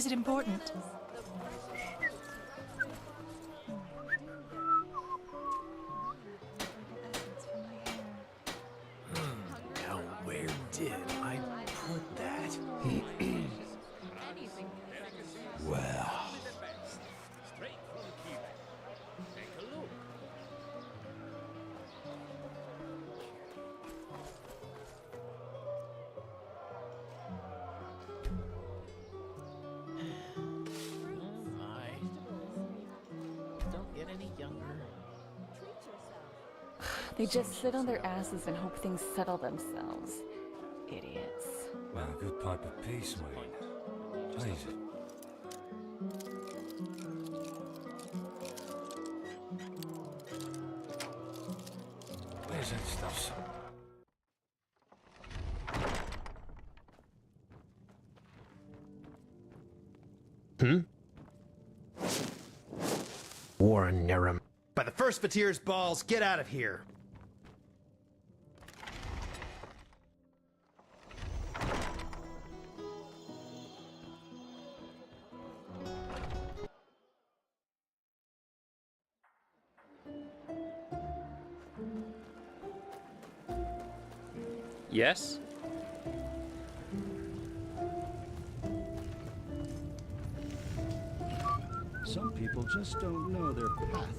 Is it important? Now where did I put that? Well... They just sit on their asses and hope things settle themselves. Idiots. Well, a good pipe of peace, Wayne. Please. Where's that stuff? Warren Nerum. By the first Fatir's balls, get out of here! Yes? Some people just don't know their path.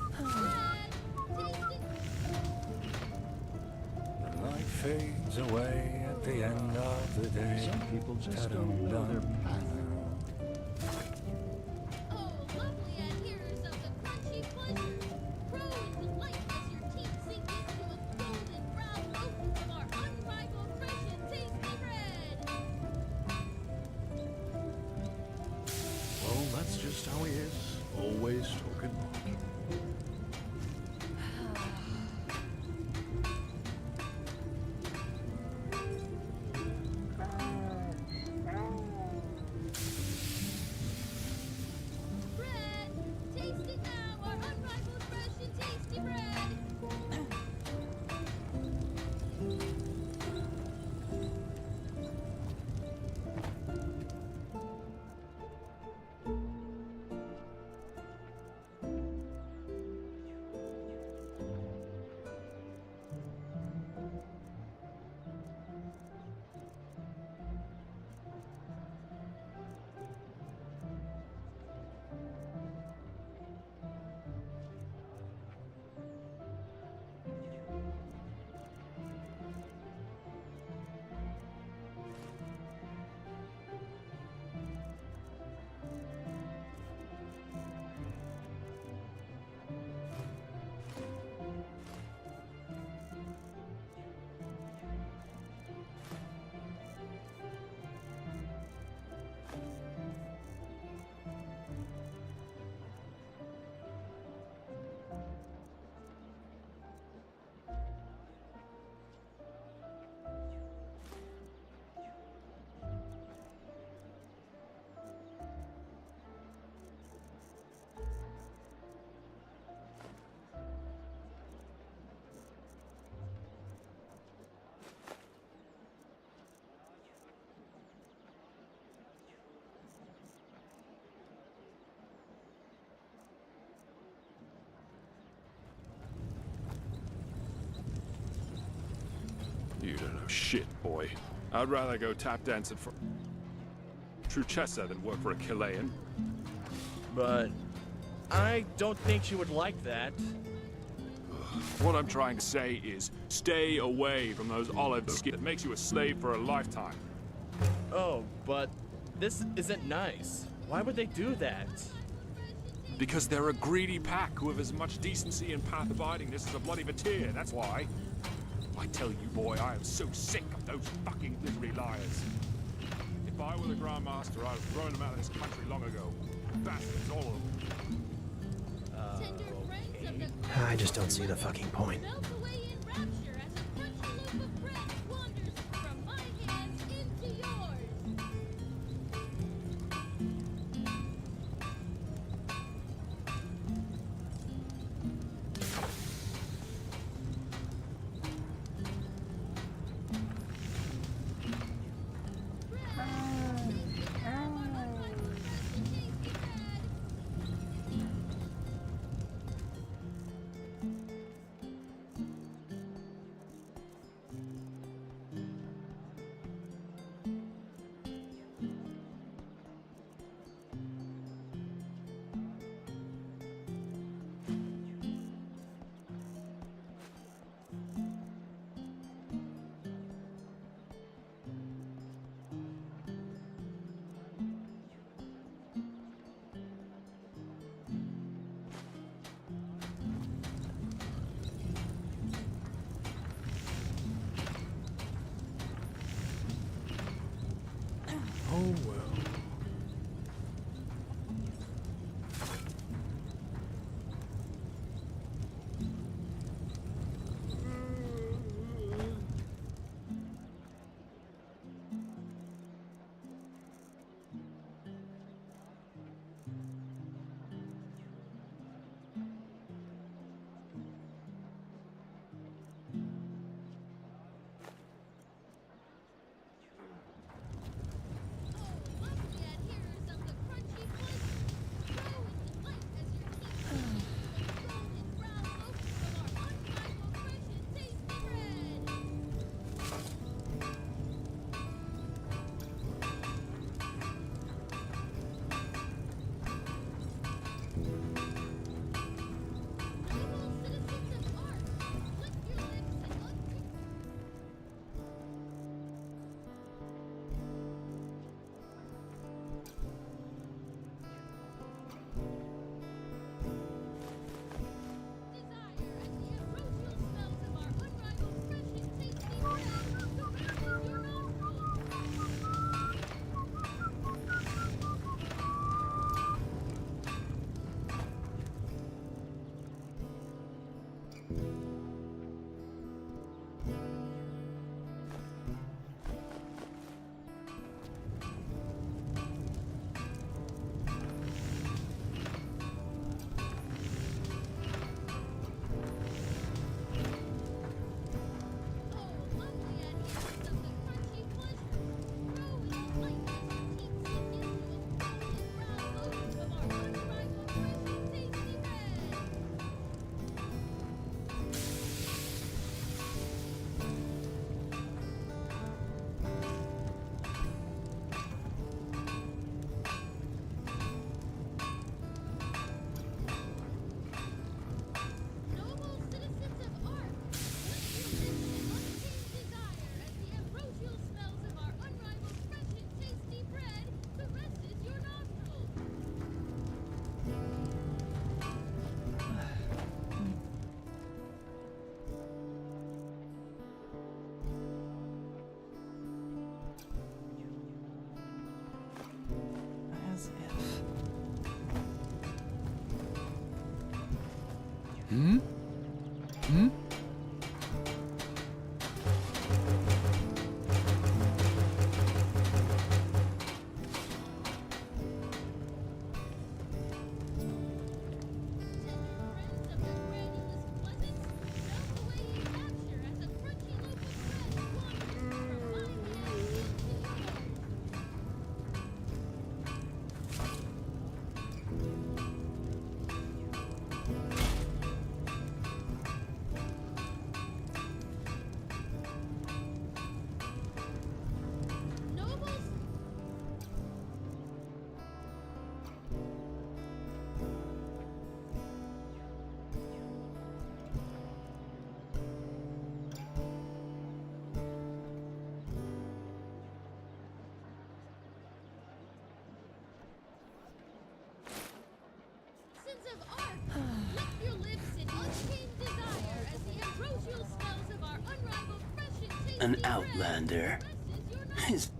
The light fades away at the end of the day. Some people just don't know their path. Oh, lovely adherers of the crunchy pleasure. Grow into life as your teeth sink into a golden brown loaf of our unrivaled fresh and tasty bread. Well, that's just how he is. Always talking. Bread! Taste it now, our unrivaled fresh and tasty bread. You don't know shit, boy. I'd rather go tap dancing for Truchessa than work for a Chilean. But I don't think she would like that. What I'm trying to say is, stay away from those olive skin that makes you a slave for a lifetime. Oh, but this isn't nice. Why would they do that? Because they're a greedy pack who have as much decency and path abidingness as a bloody Vatir, that's why. I tell you, boy, I am so sick of those fucking glittery liars. If I were the Grand Master, I'd have thrown them out of this country long ago. Bastards, all of them. Tender friends of the I just don't see the fucking point. melt away in rapture as a crunchy loaf of bread wanders from my hands into yours. Friends of the granulous pleasant, melt away ye rapture as a crunchy loaf of bread wanders from my hand into yours. Nobles, sons of Ark, lick your lips in untamed desire as the ambrosial smells of our unrivaled fresh and tasty An bread outlander caresses your nostrils. is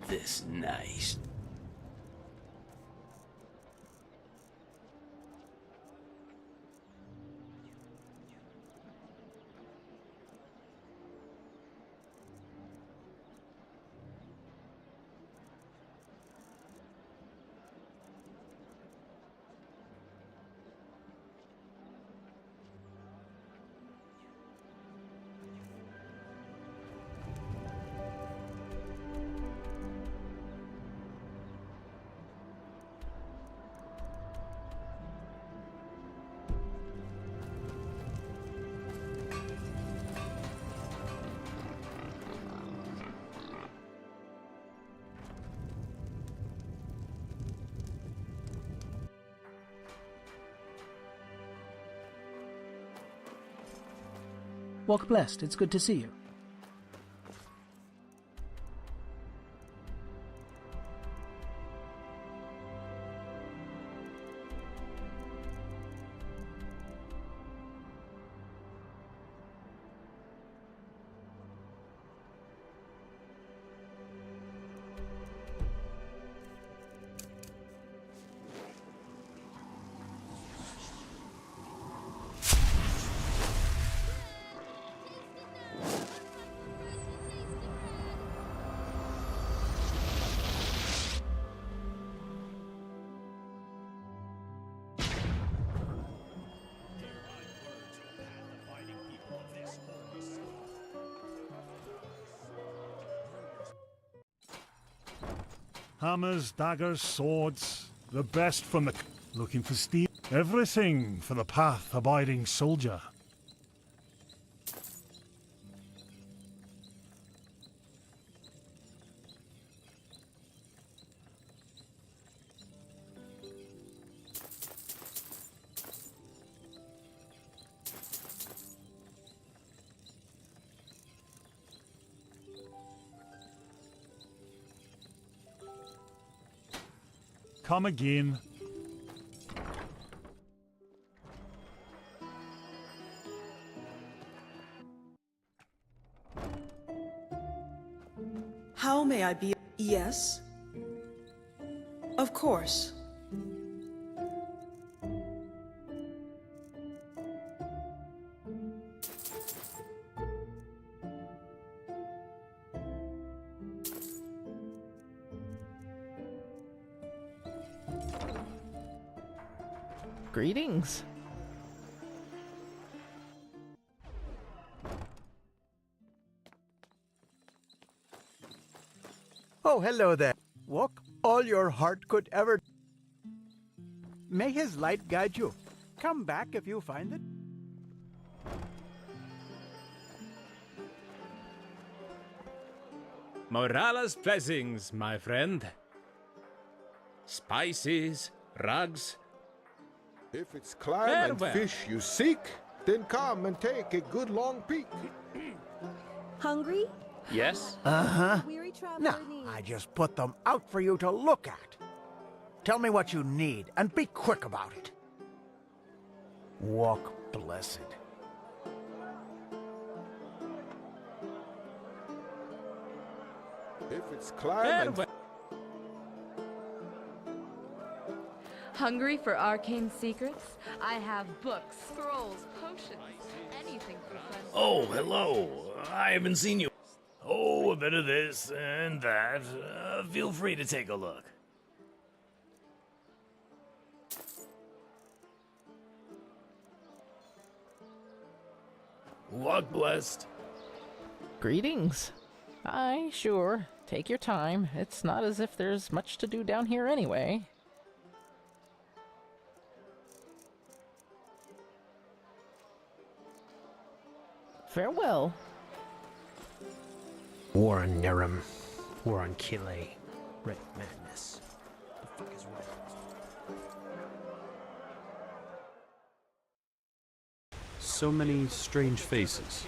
this nice. Walk blessed. It's good to see you. Hammers, daggers, swords, the best from the... Looking for steel? Everything for the path-abiding soldier. Come again. How may I be? Yes. Of course. Greetings. Oh, hello there. Walk all your heart could ever. May his light guide you. Come back if you find it. Morala's blessings, my friend. Spices, rugs. If it's climb and Farewell. fish you seek, then come and take a good long peek. Hungry? Yes? Weary traveler No, needs. I just put them out for you to look at. Tell me what you need, and be quick about it. Walk blessed. If it's climb and Farewell. Hungry for arcane secrets? I have books, scrolls, potions, anything for fun. Oh, hello. I haven't seen you. Oh, a bit of this and that. Feel free to take a look. Walk blessed. Greetings. Aye, sure. Take your time. It's not as if there's much to do down here anyway. Farewell. War on Nerum. War on Kile. Red madness. The fuck is wrong? So many strange faces.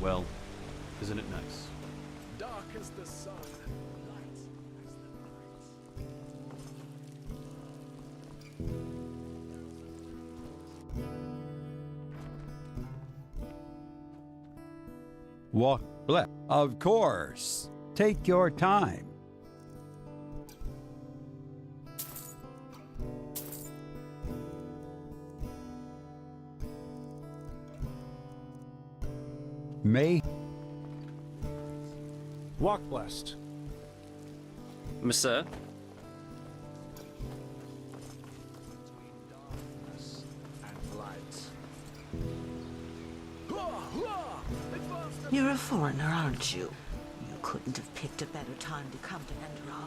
Well, isn't it nice? Dark as the sun. Light as the Walk left. Of course. Take your time. May. Walk blessed. Monsieur? You're a foreigner, aren't you? You couldn't have picked a better time to come to Enderal.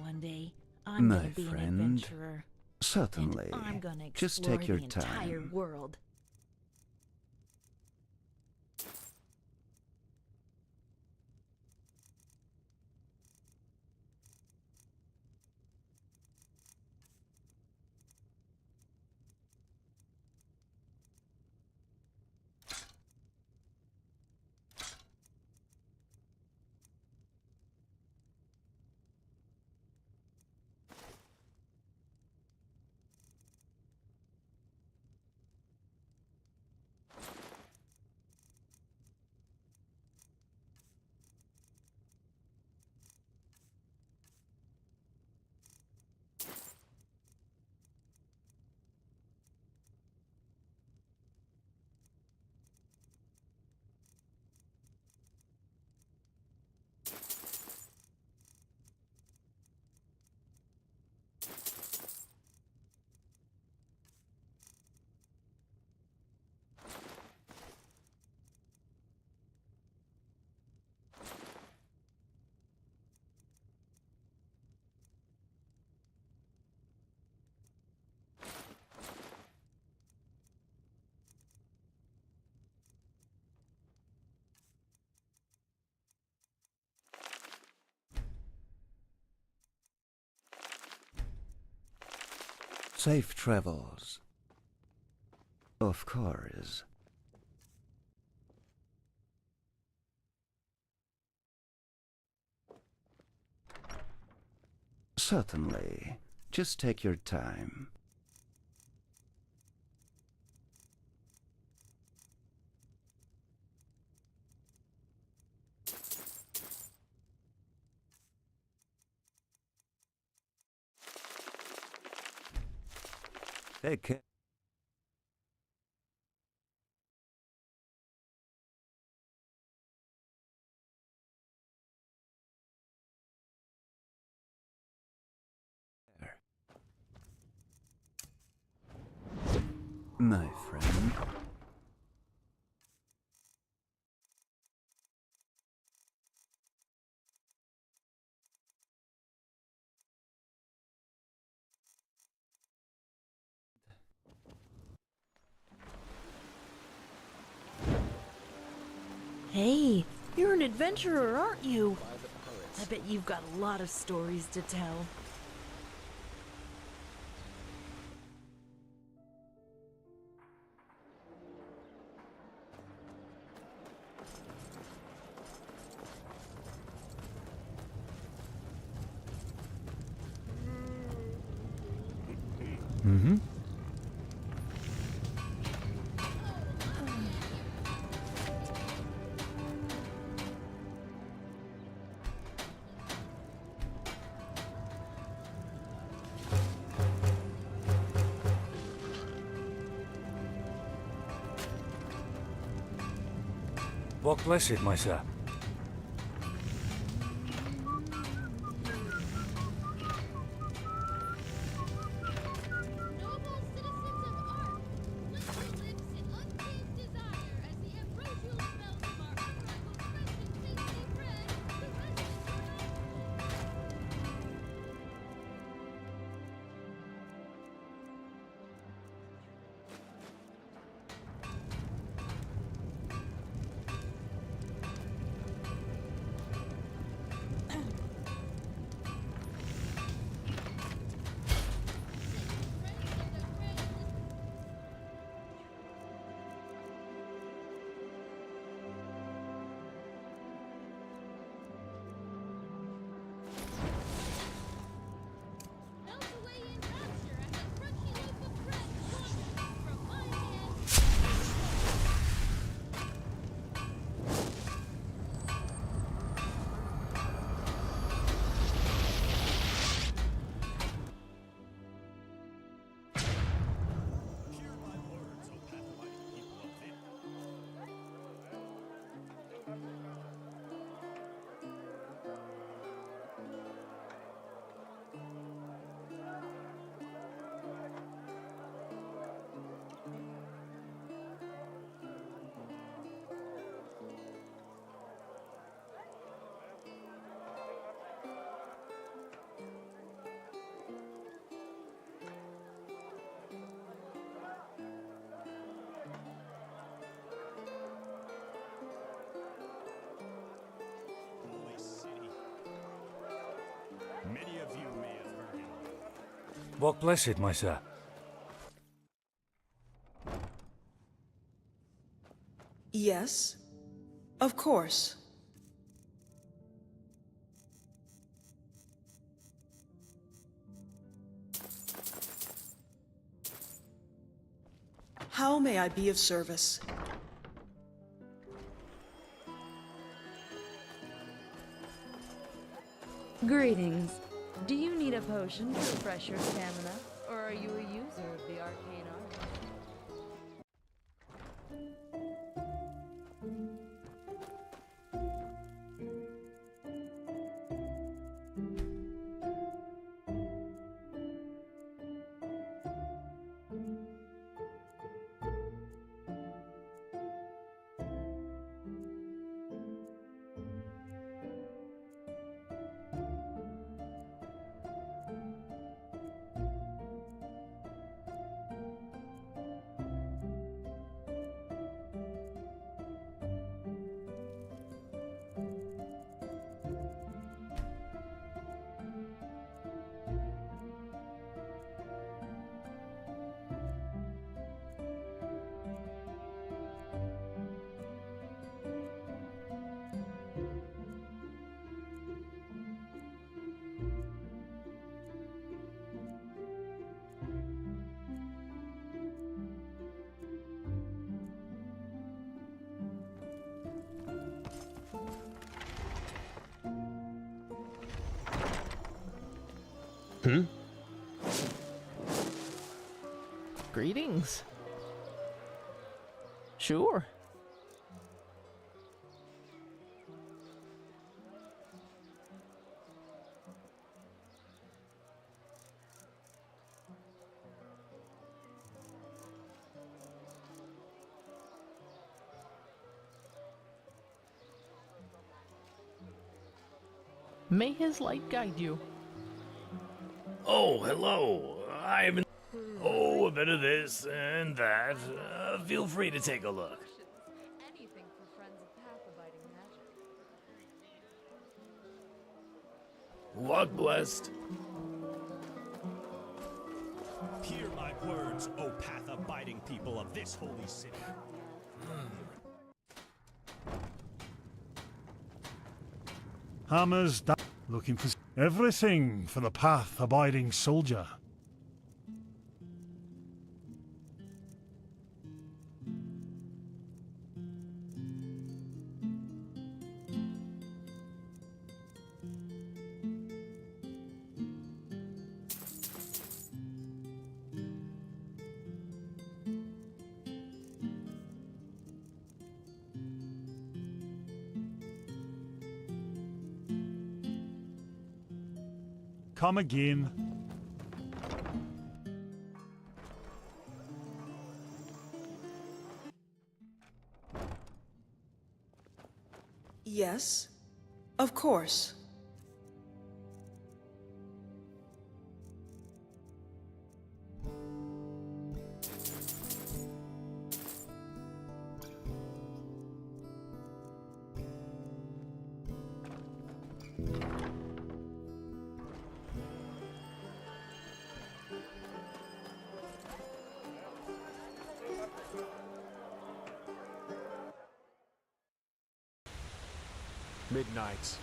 One day, I'm My gonna be an friend, adventurer. certainly. And I'm gonna Just explore take your the entire time. world. Safe travels. Of course. Certainly. Just take your time. Take care. My friend. Hey, you're an adventurer, aren't you? I bet you've got a lot of stories to tell. Mm-hmm. Walk blessed, my sir. Many of you may have heard him. Walk blessed, my sir. Yes, of course. How may I be of service? Greetings. Do you need a potion to refresh your stamina, or are you a user of the arcane art? Greetings. Sure. May his light guide you. Oh, hello. I haven't. Oh, a bit of this and that. Feel free to take a look. Anything for friends of path-abiding magic. Walk blessed. Hear my words, O path-abiding people of this holy city. Hammers looking for everything for the path-abiding soldier. come again. Yes, of course. Midnight.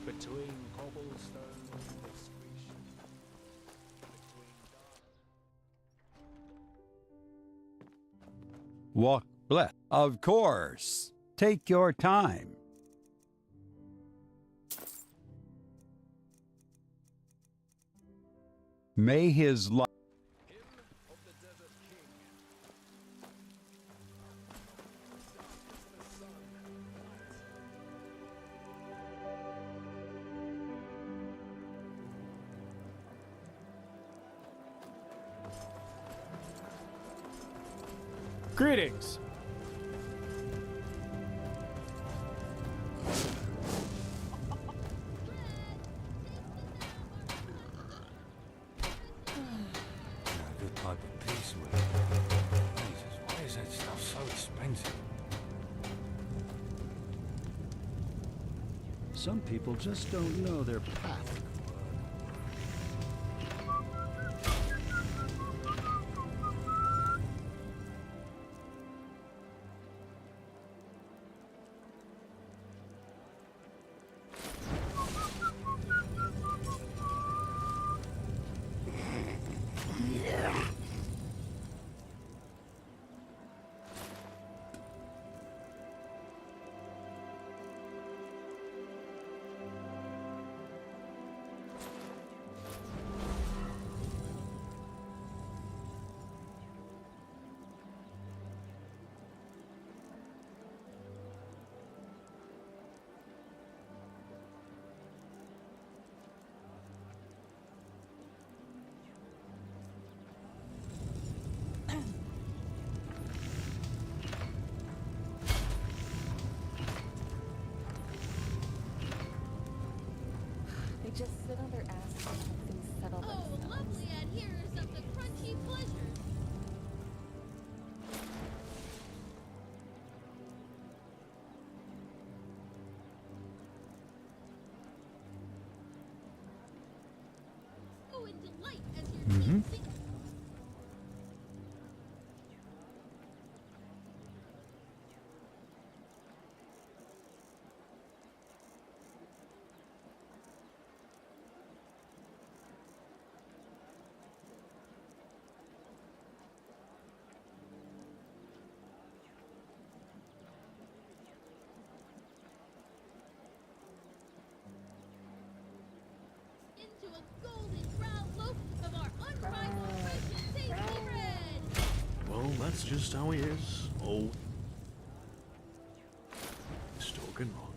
Between cobblestone and discretion. Walk bless. Of course. Take your time. May his light. Greetings. A good type of piece with it. Jesus, why is that stuff so expensive? Some people just don't know their path. They just sit on their asses and hope things settle themselves. Oh, lovely adherers of the crunchy pleasures. Oh, and delight as your teeth sink. Into a golden brown loaf of our unrivaled fresh and tasty bread. Well, that's just how he is. Oh. Stalking rot.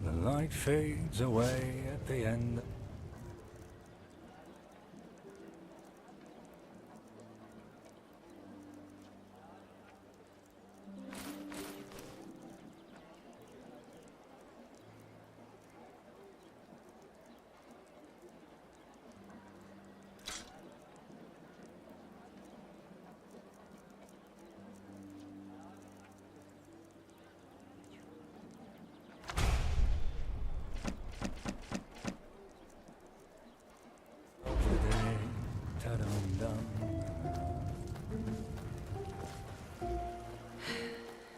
The light fades away at the end.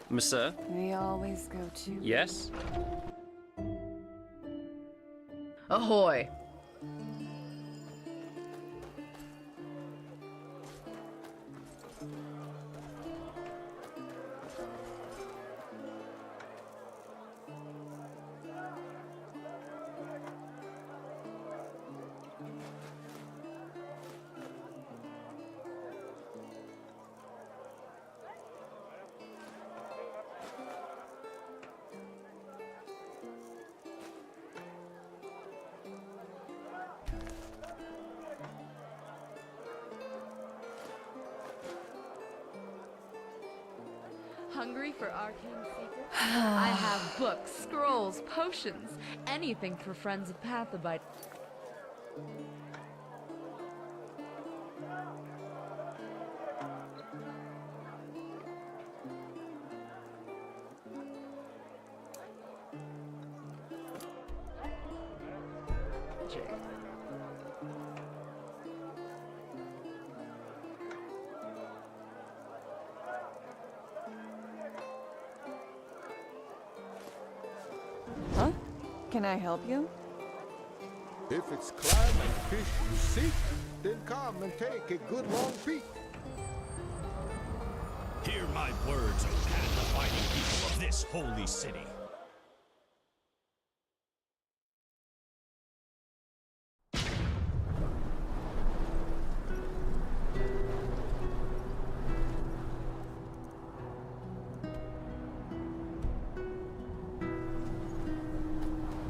Monsieur? We always go to. Yes? Ahoy! Hungry for arcane secrets? I have books, scrolls, potions, anything for friends of Pathabite. Huh? Can I help you? If it's climb and fish you seek, then come and take a good long peek. Hear my words, O path-abiding people of this holy city.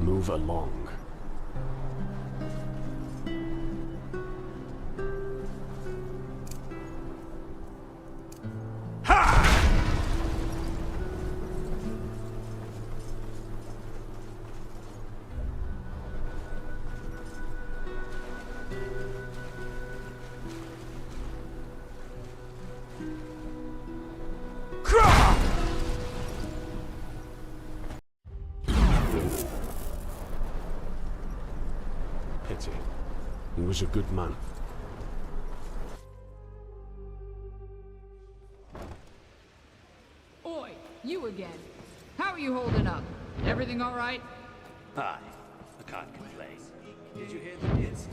Move along. Pity. He was a good man. Oi, you again. How are you holding up? Everything all right? Hi. I can't complain. Did you hear the kids?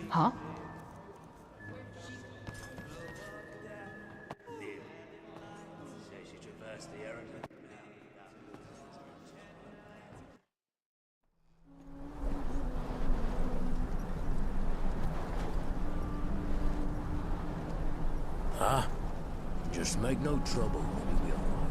Huh? Huh? Just make no trouble and you'll be alright.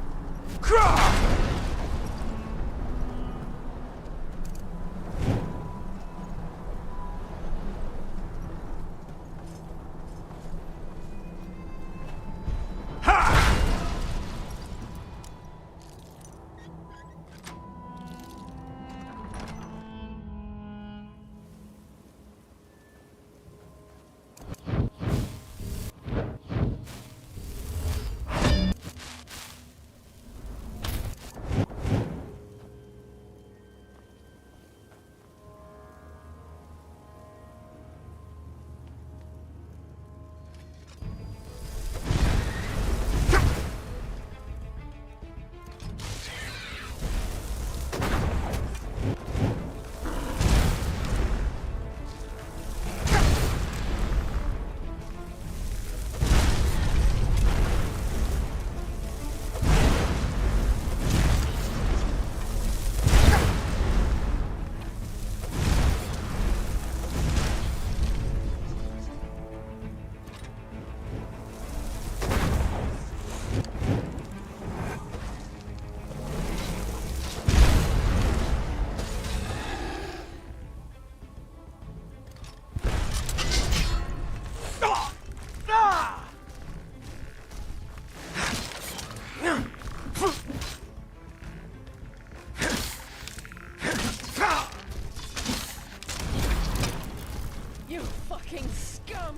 You fucking scum!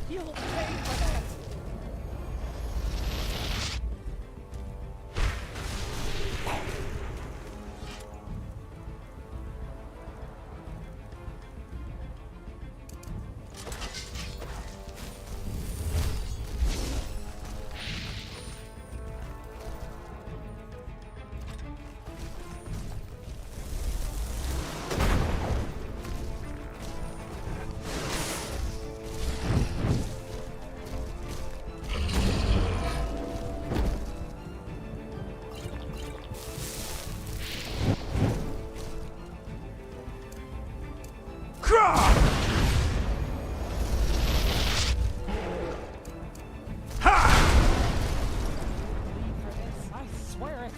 You'll pay for that! I swear it.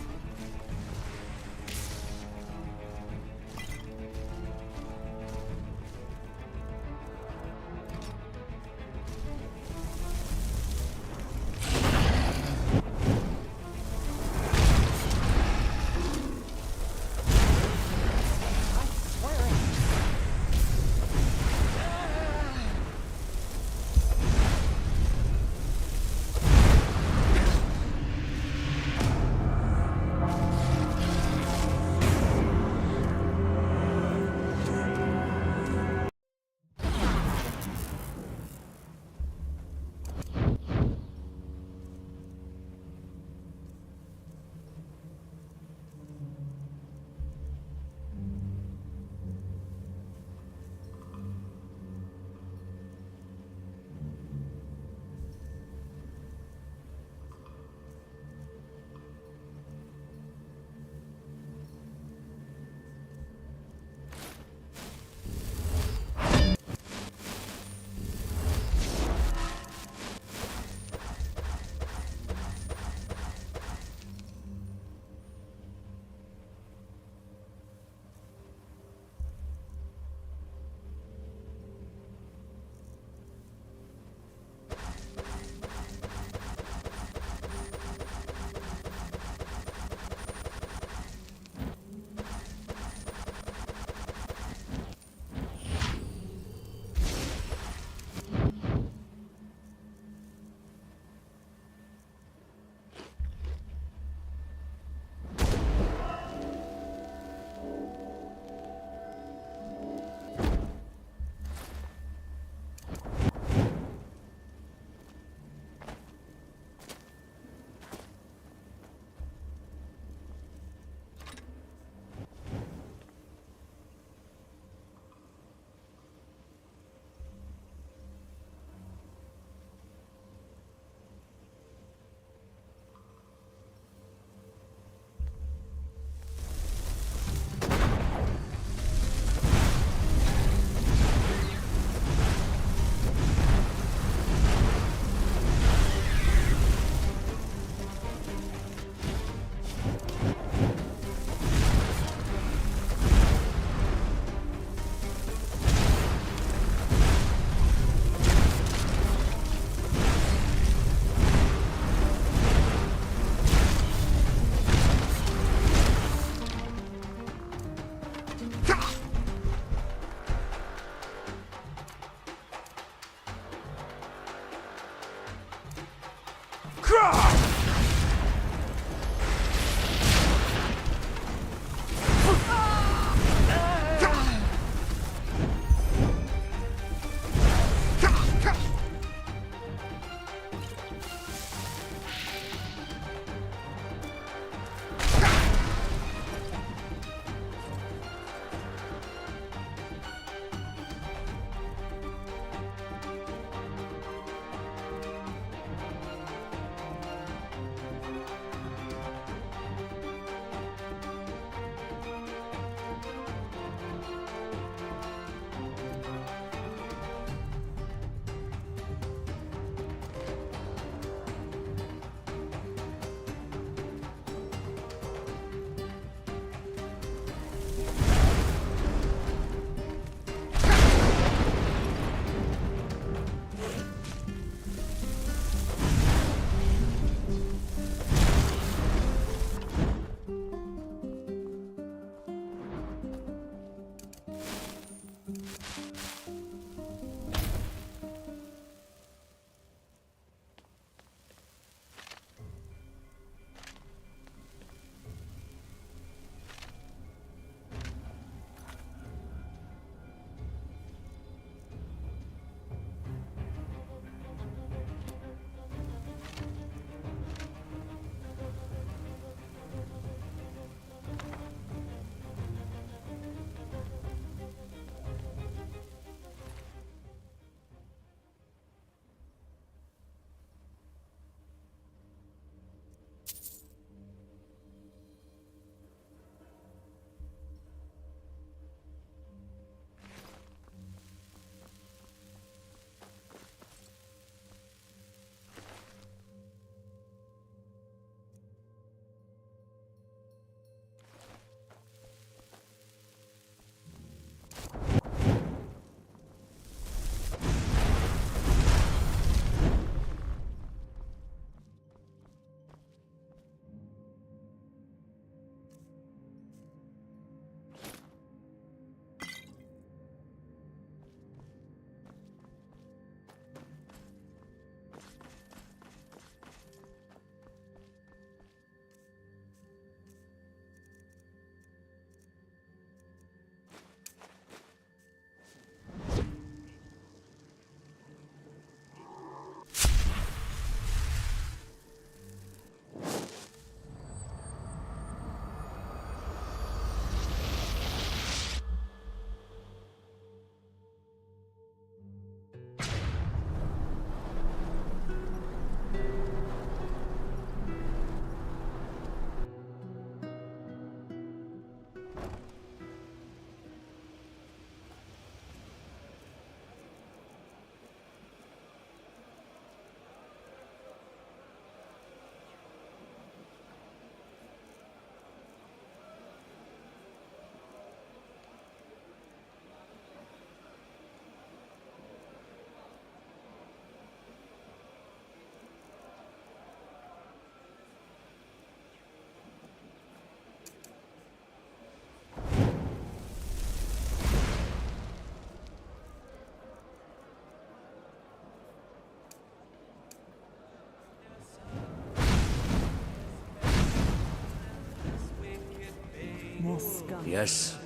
Yes.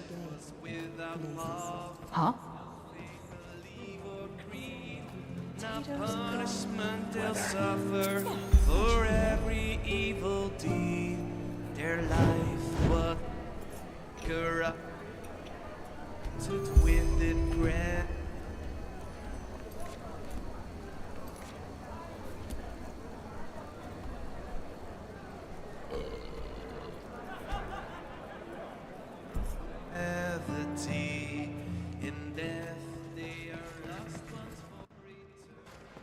Huh? Punishment they'll suffer for every evil deed. Their life was corrupted with it grand. Gravity in death, they are lost once for eternity.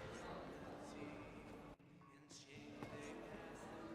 In shame they cast away.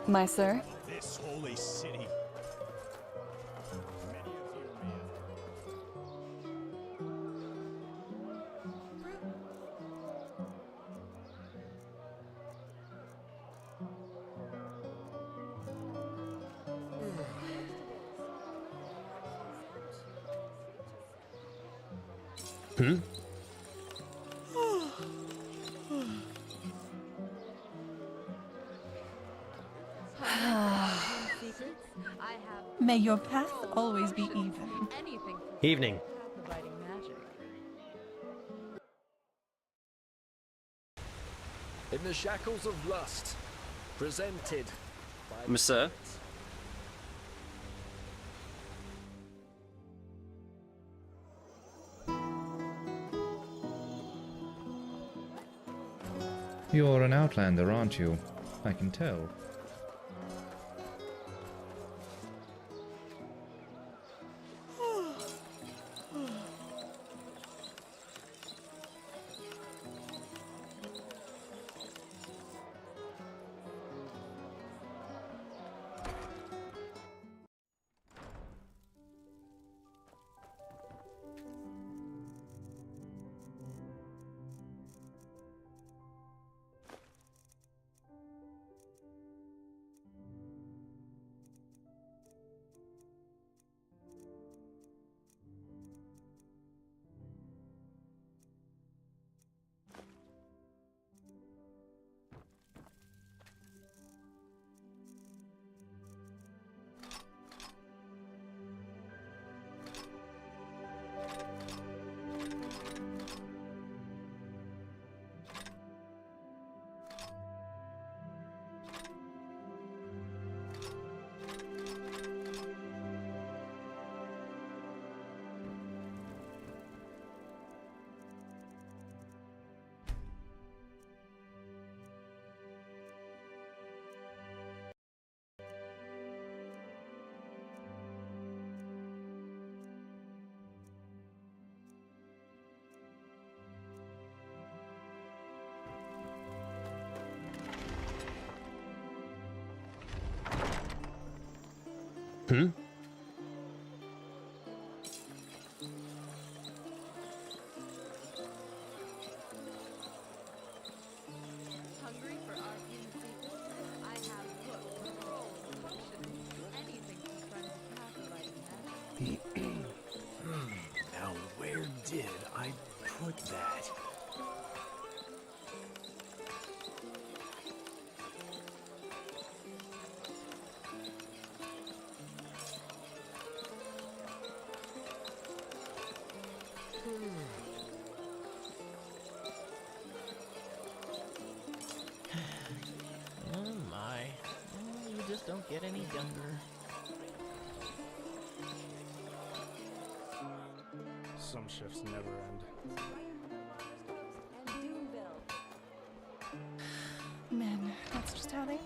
My sir? This holy city. Hmm? May your path always be even. Evening. In the shackles of lust, presented by Monsieur? You're an outlander, aren't you? I can tell. Hmm? Hungry for arcane secrets? I have books, scrolls, potions, anything to cleanse the path of lighting magic. Now, where did I put that? Oh my. Oh, you just don't get any younger. Some shifts never end. Men, that's just how they.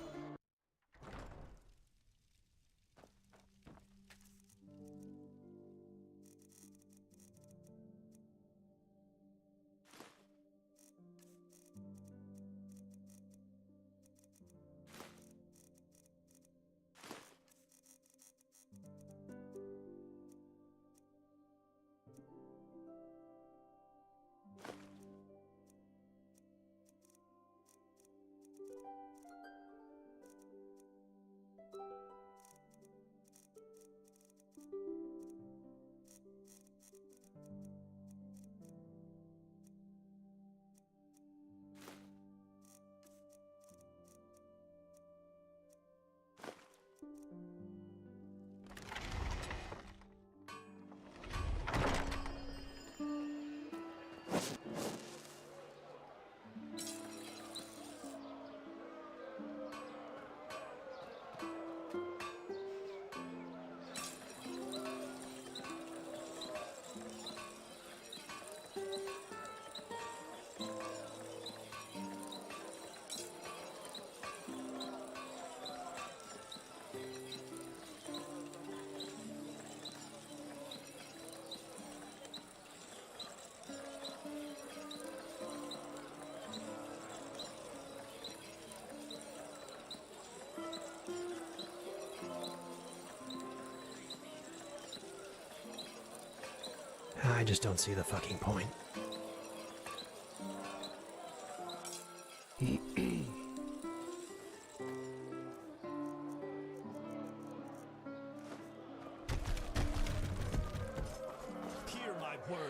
I just don't see the fucking point.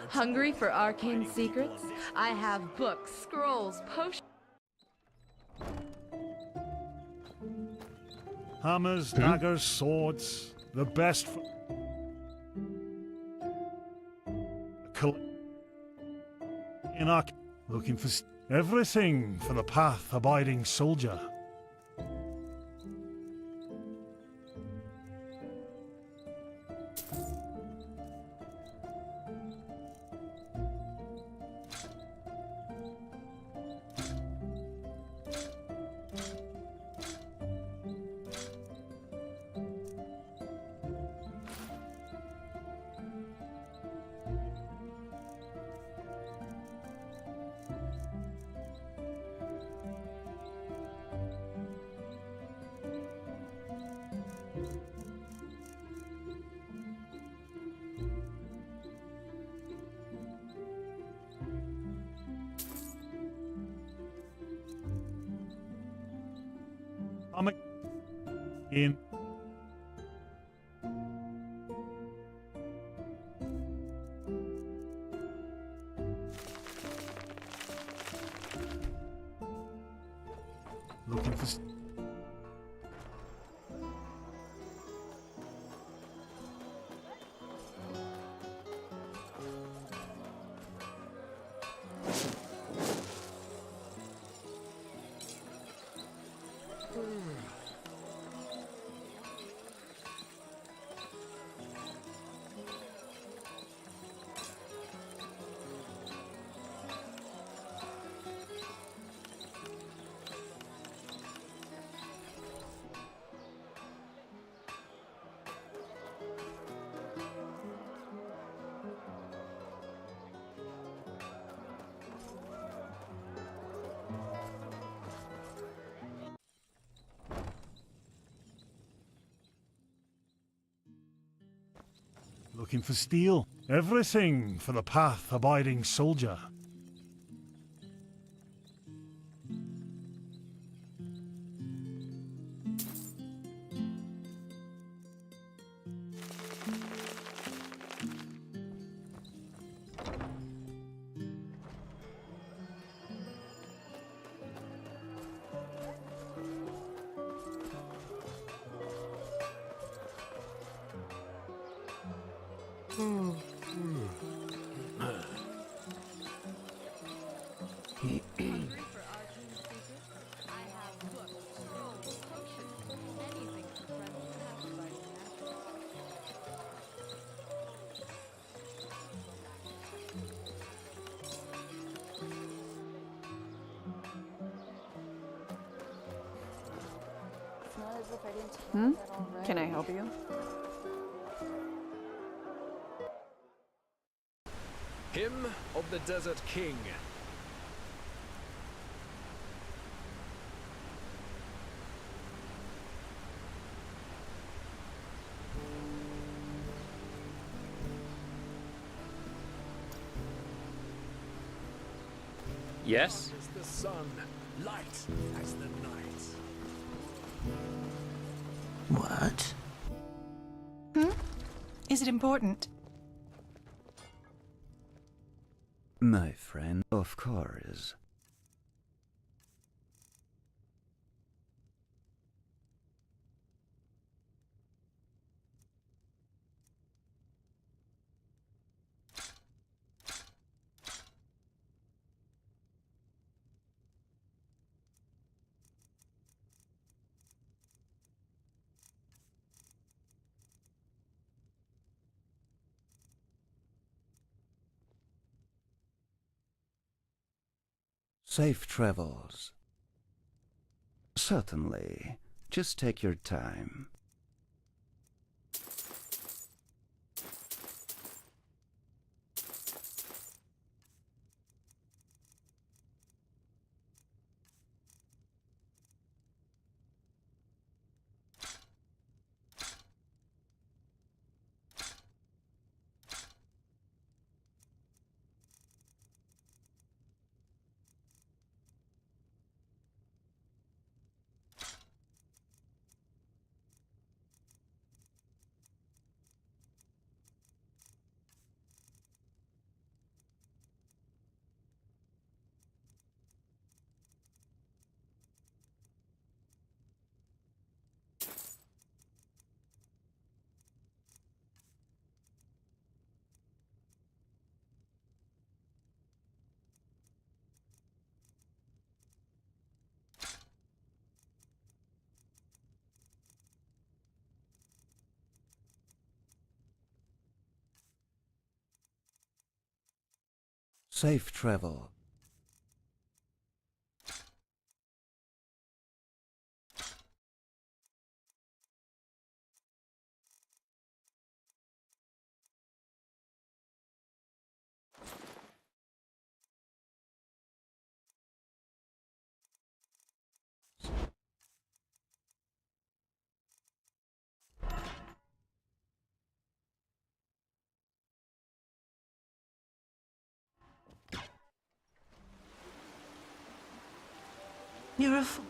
Hungry for arcane secrets? I have books, scrolls, potions. Hammers, daggers, swords, the best for... Looking for everything for the path-abiding soldier. I'm in. Looking for. Looking for steel. Everything for the path-abiding soldier. Hungry for arcane secrets? I have books, scrolls, potions, anything to friends with path-abiding magic. It's not as if I didn't tell you that already. Can I help you? Hymn of the Desert King. Yes? As the sun, light as the night. What? Hmm? Is it important? My friend, of course. Safe travels. Certainly. Just take your time. Safe travel. You're a fool.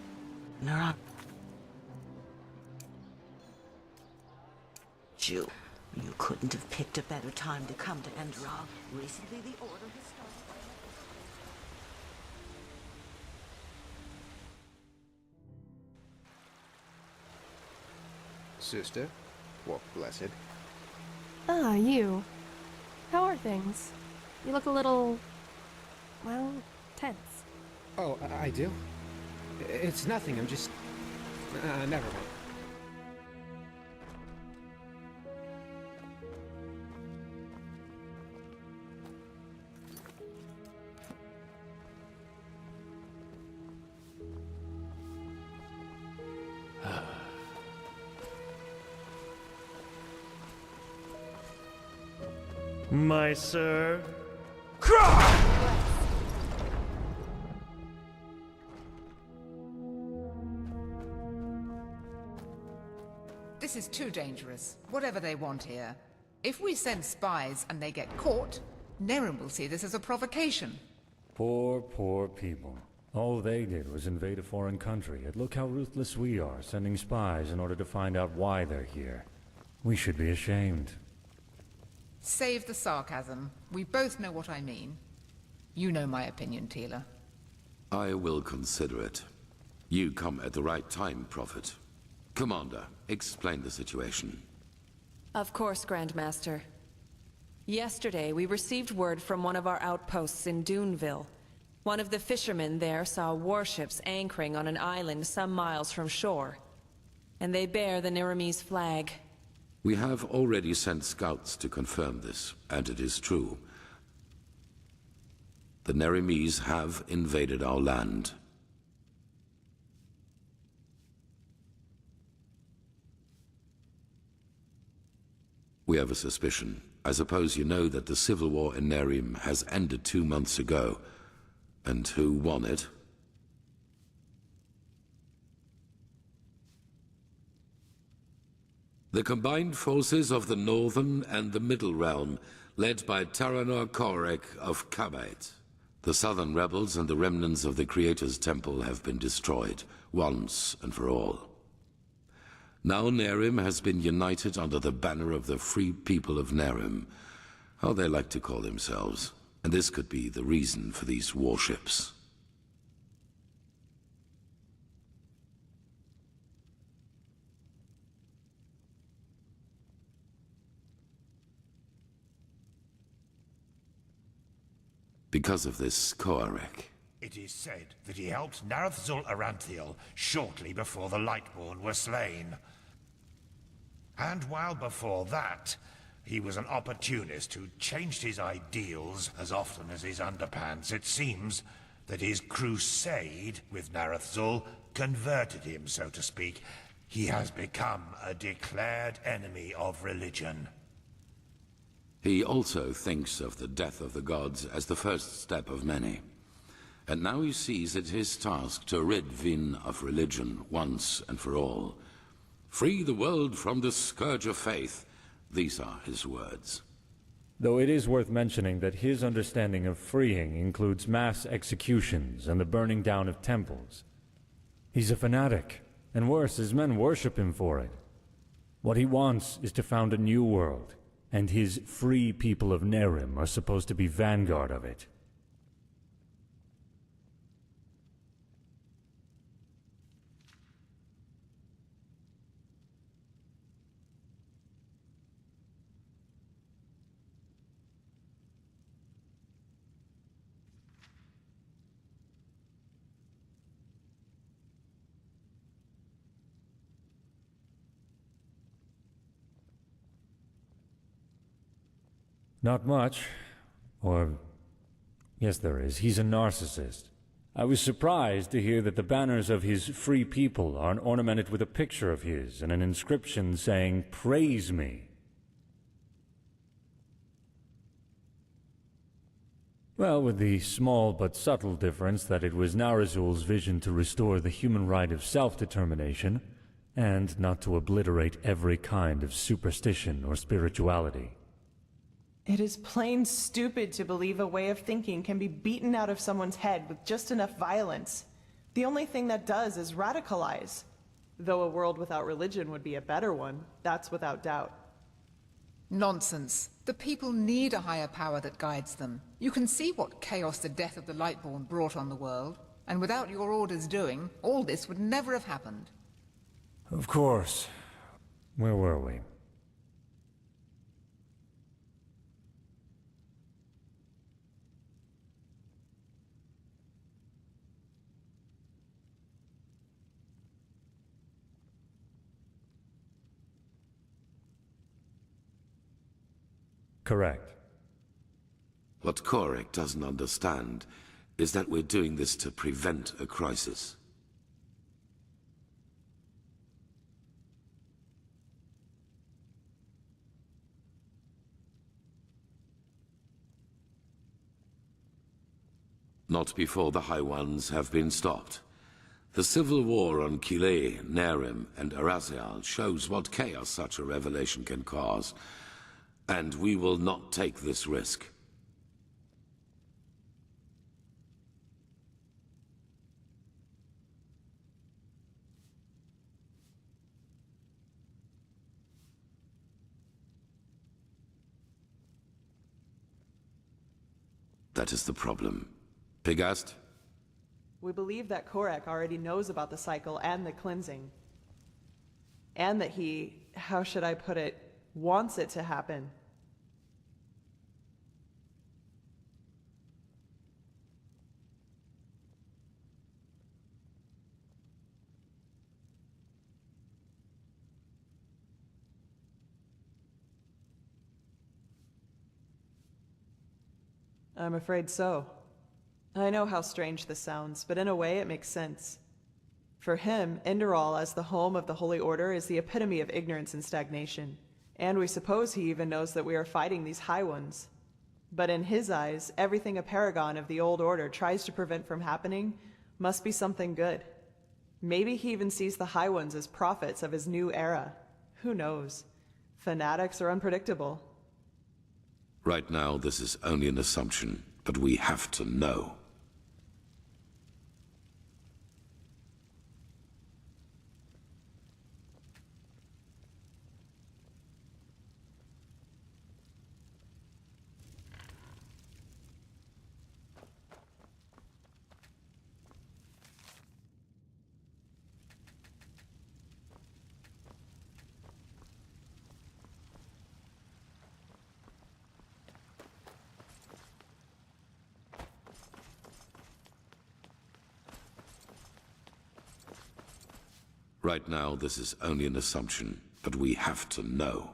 You couldn't have picked a better time to come to Enderal. Recently, the Order has started. Sister, walk blessed. Ah, you. How are things? You look a little, well, tense. Oh, I do? It's nothing, I'm just... never mind. My sir. This is too dangerous. Whatever they want here. If we send spies and they get caught, Nerim will see this as a provocation. Poor, poor people. All they did was invade a foreign country, and look how ruthless we are, sending spies in order to find out why they're here. We should be ashamed. Save the sarcasm. We both know what I mean. You know my opinion, Tila. I will consider it. You come at the right time, Prophet. Commander, explain the situation. Of course, Grandmaster. Yesterday, we received word from one of our outposts in Duneville. One of the fishermen there saw warships anchoring on an island some miles from shore. And they bear the Nerimese flag. We have already sent scouts to confirm this, and it is true. The Nerimese have invaded our land. We have a suspicion. I suppose you know that the civil war in Nerim has ended 2 months ago. And who won it? The combined forces of the Northern and the Middle Realm, led by Taranor Korek of Kabait. The Southern rebels and the remnants of the Creator's Temple have been destroyed, once and for all. Now Nerim has been united under the banner of the Free People of Nerim, how they like to call themselves, and this could be the reason for these warships. Because of this Korek. It is said that he helped Narathzul Aranthiel shortly before the Lightborn were slain. And while before that, he was an opportunist who changed his ideals as often as his underpants. It seems that his crusade with Narathzul converted him, so to speak. He has become a declared enemy of religion. He also thinks of the death of the gods as the first step of many. And now he sees it his task to rid Vin of religion once and for all. Free the world from the scourge of faith. These are his words. Though it is worth mentioning that his understanding of freeing includes mass executions and the burning down of temples. He's a fanatic, and worse, his men worship him for it. What he wants is to found a new world, and his free people of Nerim are supposed to be vanguard of it. Not much. Or, yes there is. He's a narcissist. I was surprised to hear that the banners of his free people are ornamented with a picture of his and an inscription saying, "Praise me." Well, with the small but subtle difference that it was Narazul's vision to restore the human right of self-determination, and not to obliterate every kind of superstition or spirituality. It is plain stupid to believe a way of thinking can be beaten out of someone's head with just enough violence. The only thing that does is radicalize. Though a world without religion would be a better one, that's without doubt. Nonsense. The people need a higher power that guides them. You can see what chaos the death of the Lightborn brought on the world, and without your orders doing, all this would never have happened. Of course. Where were we? Correct. What Korek doesn't understand is that we're doing this to prevent a crisis. Not before the High Ones have been stopped. The civil war on Kile, Nerim, and Arazial shows what chaos such a revelation can cause. And we will not take this risk. That is the problem. Pigast? We believe that Korek already knows about the cycle and the cleansing. And that he, how should I put it, wants it to happen. I'm afraid so. I know how strange this sounds, but in a way it makes sense. For him, Enderal as the home of the Holy Order is the epitome of ignorance and stagnation. And we suppose he even knows that we are fighting these High Ones. But in his eyes, everything a paragon of the old order tries to prevent from happening must be something good. Maybe he even sees the High Ones as prophets of his new era. Who knows? Fanatics are unpredictable. Right now, this is only an assumption, but we have to know. Right now, this is only an assumption, but we have to know.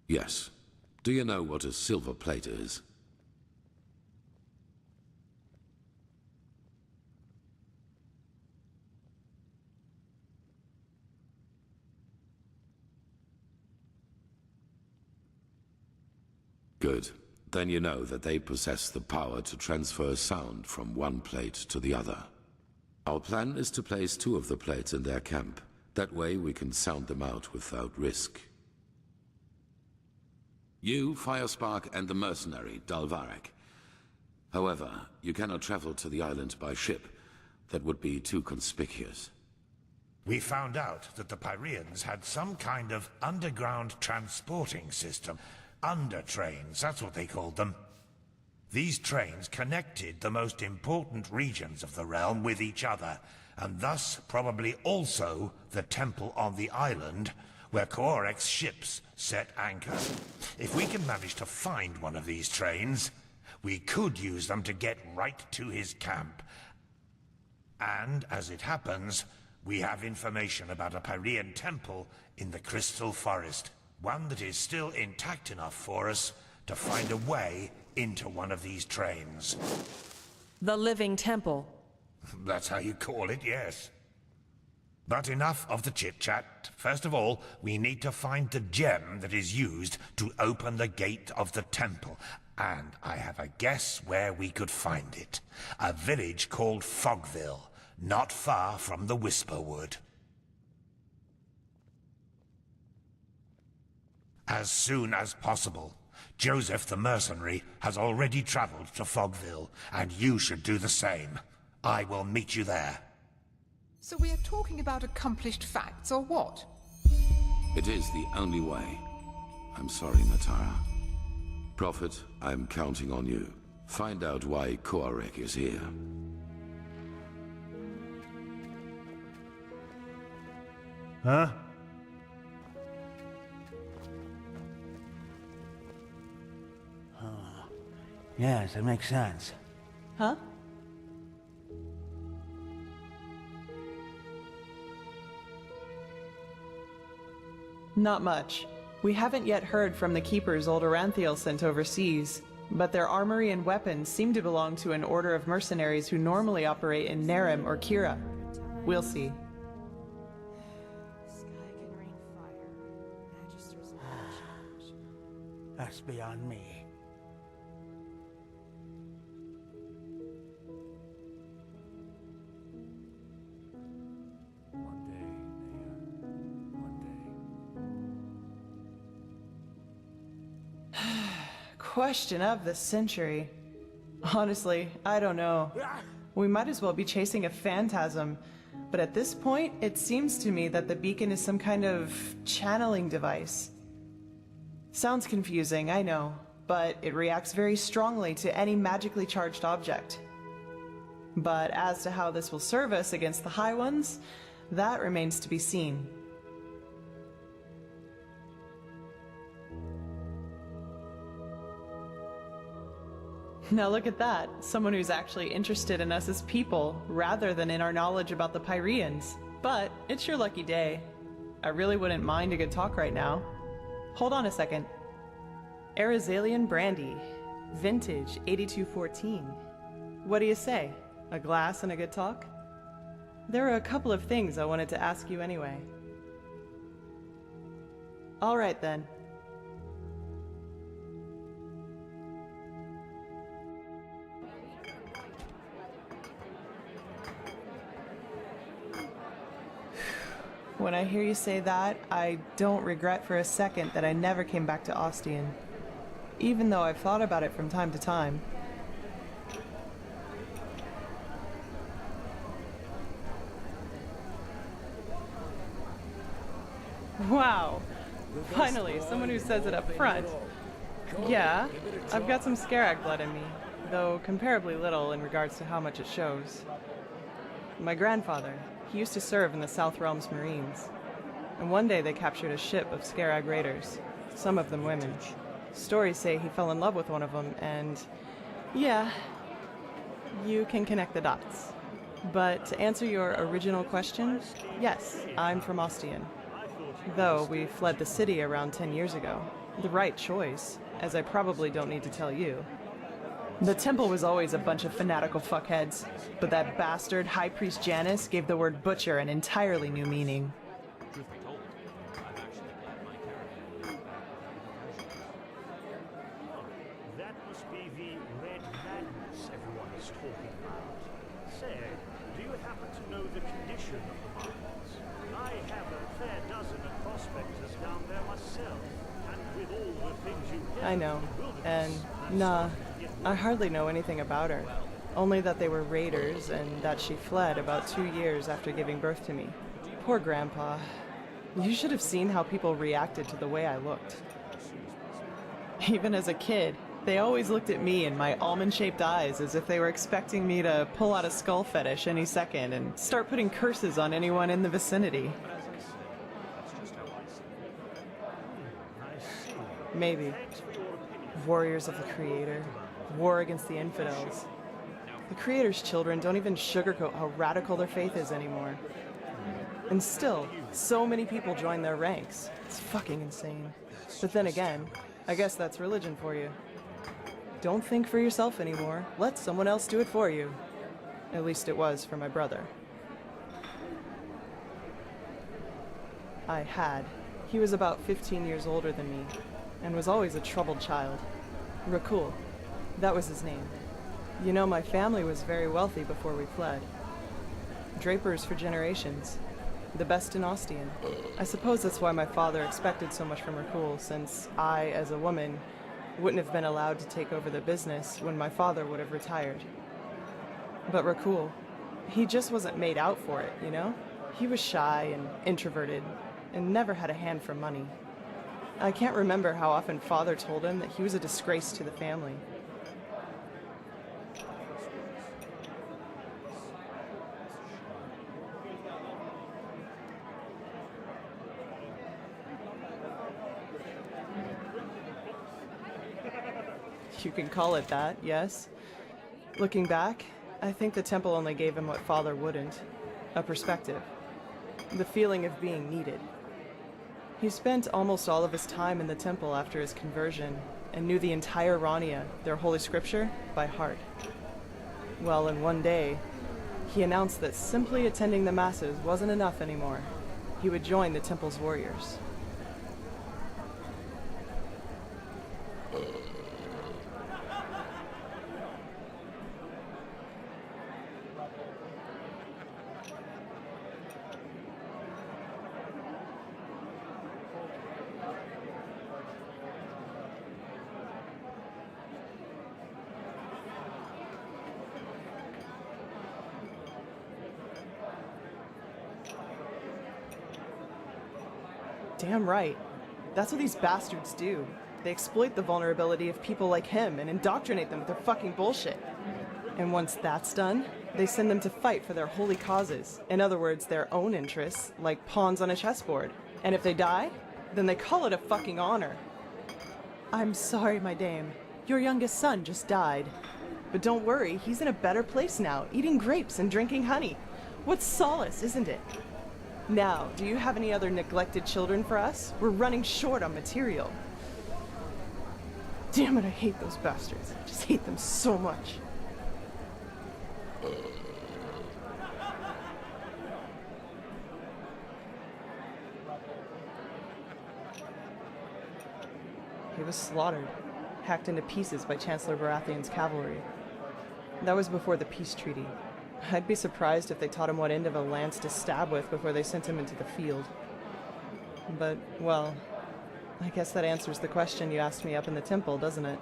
Yes. Do you know what a silver plate is? Good. Then you know that they possess the power to transfer sound from one plate to the other. Our plan is to place 2 of the plates in their camp. That way we can sound them out without risk. You, Firespark, and the mercenary, Dalvarek. However, you cannot travel to the island by ship. That would be too conspicuous. We found out that the Pyreans had some kind of underground transporting system. Under-trains, that's what they called them. These trains connected the most important regions of the realm with each other, and thus probably also the temple on the island where Korek's ships set anchor. If we can manage to find one of these trains, we could use them to get right to his camp. And, as it happens, we have information about a Pyrean temple in the Crystal Forest. One that is still intact enough for us to find a way into one of these trains. The Living Temple. That's how you call it, yes. But enough of the chit-chat. First of all, we need to find the gem that is used to open the gate of the temple. And I have a guess where we could find it. A village called Fogville, not far from the Whisperwood. As soon as possible. Joseph the mercenary has already traveled to Fogville, and you should do the same. I will meet you there. So we are talking about accomplished facts, or what? It is the only way. I'm sorry, Natara. Prophet, I'm counting on you. Find out why Korek is here. Huh? Yes, it makes sense. Huh? Not much. We haven't yet heard from the keepers old Aranthiel sent overseas, but their armory and weapons seem to belong to an order of mercenaries who normally operate in Nerem or Kira. We'll see. That's beyond me. Question of the century. Honestly, I don't know. We might as well be chasing a phantasm. But at this point, it seems to me that the beacon is some kind of channeling device. Sounds confusing, I know, but it reacts very strongly to any magically charged object. But as to how this will serve us against the High Ones, that remains to be seen. Now look at that. Someone who's actually interested in us as people, rather than in our knowledge about the Pyreans. But it's your lucky day. I really wouldn't mind a good talk right now. Hold on a second. Arizalian Brandy. Vintage 8214. What do you say? A glass and a good talk? There are a couple of things I wanted to ask you anyway. All right then. When I hear you say that, I don't regret for a second that I never came back to Ostian. Even though I've thought about it from time to time. Wow! Finally, someone who says it up front. Yeah, I've got some Scarag blood in me, though comparably little in regards to how much it shows. My grandfather, he used to serve in the South Realms Marines, and one day they captured a ship of Scarag raiders, some of them women. Stories say he fell in love with one of them, and yeah, you can connect the dots. But to answer your original question, yes, I'm from Ostian. Though we fled the city around 10 years ago. The right choice, as I probably don't need to tell you. The temple was always a bunch of fanatical fuckheads, but that bastard High Priest Janus gave the word butcher an entirely new meaning. That must be the red madness everyone is talking about. Say, do you happen to know the condition of the mines? I have a fair dozen of prospectors down there myself, and with all the things you get, I know, and nah, I hardly know anything about her. Only that they were raiders, and that she fled about 2 years after giving birth to me. Poor Grandpa. You should have seen how people reacted to the way I looked. Even as a kid, they always looked at me and my almond-shaped eyes as if they were expecting me to pull out a skull fetish any second and start putting curses on anyone in the vicinity. Maybe. Warriors of the Creator. War against the infidels. The Creator's children don't even sugarcoat how radical their faith is anymore. And still, so many people join their ranks. It's fucking insane. But then again, I guess that's religion for you. Don't think for yourself anymore. Let someone else do it for you. At least it was for my brother. I had. He was about 15 years older than me, and was always a troubled child. Rakul. That was his name. You know, my family was very wealthy before we fled. Drapers for generations. The best in Ostian. I suppose that's why my father expected so much from Rakul, since I, as a woman, wouldn't have been allowed to take over the business when my father would have retired. But Rakul, he just wasn't made out for it, you know? He was shy and introverted, and never had a hand for money. I can't remember how often Father told him that he was a disgrace to the family. You can call it that, yes. Looking back, I think the temple only gave him what Father wouldn't. A perspective. The feeling of being needed. He spent almost all of his time in the temple after his conversion, and knew the entire Rania, their holy scripture, by heart. Well, in one day, he announced that simply attending the masses wasn't enough anymore. He would join the temple's warriors. Damn right. That's what these bastards do. They exploit the vulnerability of people like him and indoctrinate them with their fucking bullshit. And once that's done, they send them to fight for their holy causes. In other words, their own interests, like pawns on a chessboard. And if they die, then they call it a fucking honor. I'm sorry, my dame. Your youngest son just died. But don't worry, he's in a better place now, eating grapes and drinking honey. What solace, isn't it? Now, do you have any other neglected children for us? We're running short on material. Damn it, I hate those bastards. I just hate them so much. He was slaughtered, hacked into pieces by Chancellor Baratheon's cavalry. That was before the peace treaty. I'd be surprised if they taught him what end of a lance to stab with before they sent him into the field. But, well, I guess that answers the question you asked me up in the temple, doesn't it?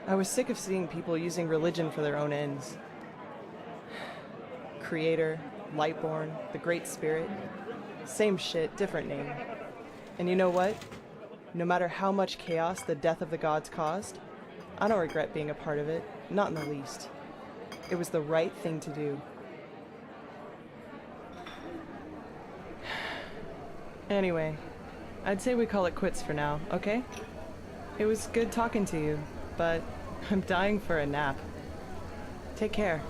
I was sick of seeing people using religion for their own ends. Creator, Lightborn, the Great Spirit. Same shit, different name. And you know what? No matter how much chaos the death of the gods caused, I don't regret being a part of it, not in the least. It was the right thing to do. Anyway, I'd say we call it quits for now, okay? It was good talking to you, but I'm dying for a nap. Take care.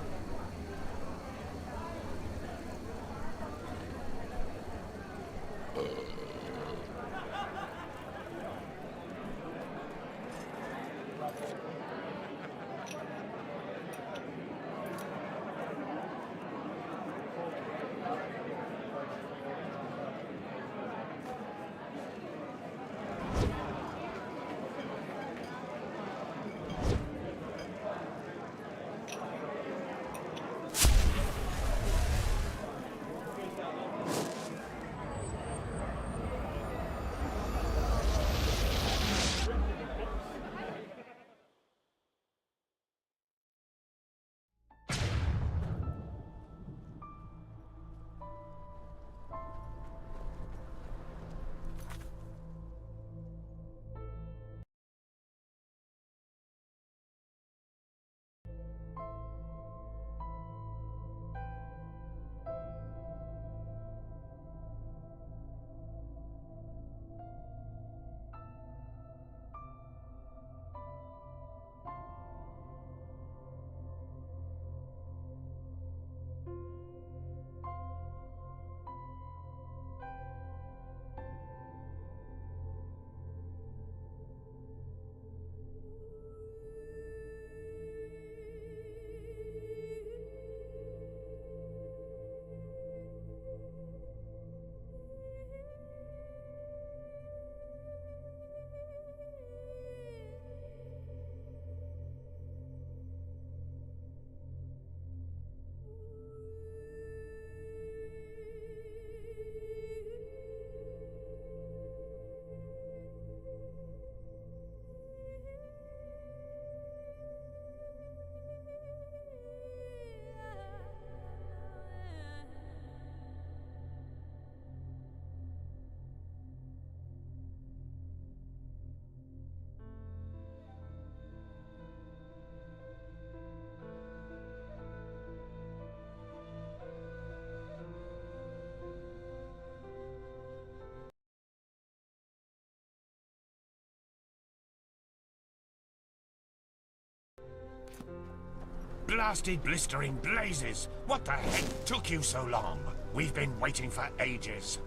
Blasted blistering blazes! What the heck took you so long? We've been waiting for ages.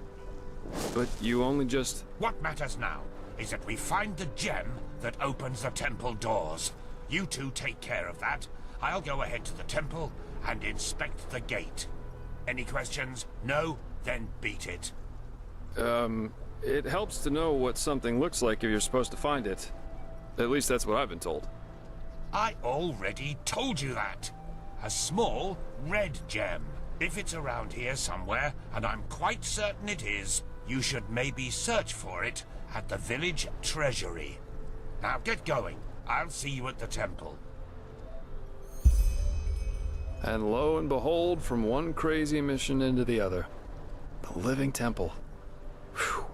But you only just... What matters now is that we find the gem that opens the temple doors. You two take care of that. I'll go ahead to the temple and inspect the gate. Any questions? No? Then beat it. It helps to know what something looks like if you're supposed to find it. At least that's what I've been told. I already told you that. A small, red gem. If it's around here somewhere, and I'm quite certain it is, you should maybe search for it at the village treasury. Now get going. I'll see you at the temple. And lo and behold, from one crazy mission into the other. The living temple. Whew.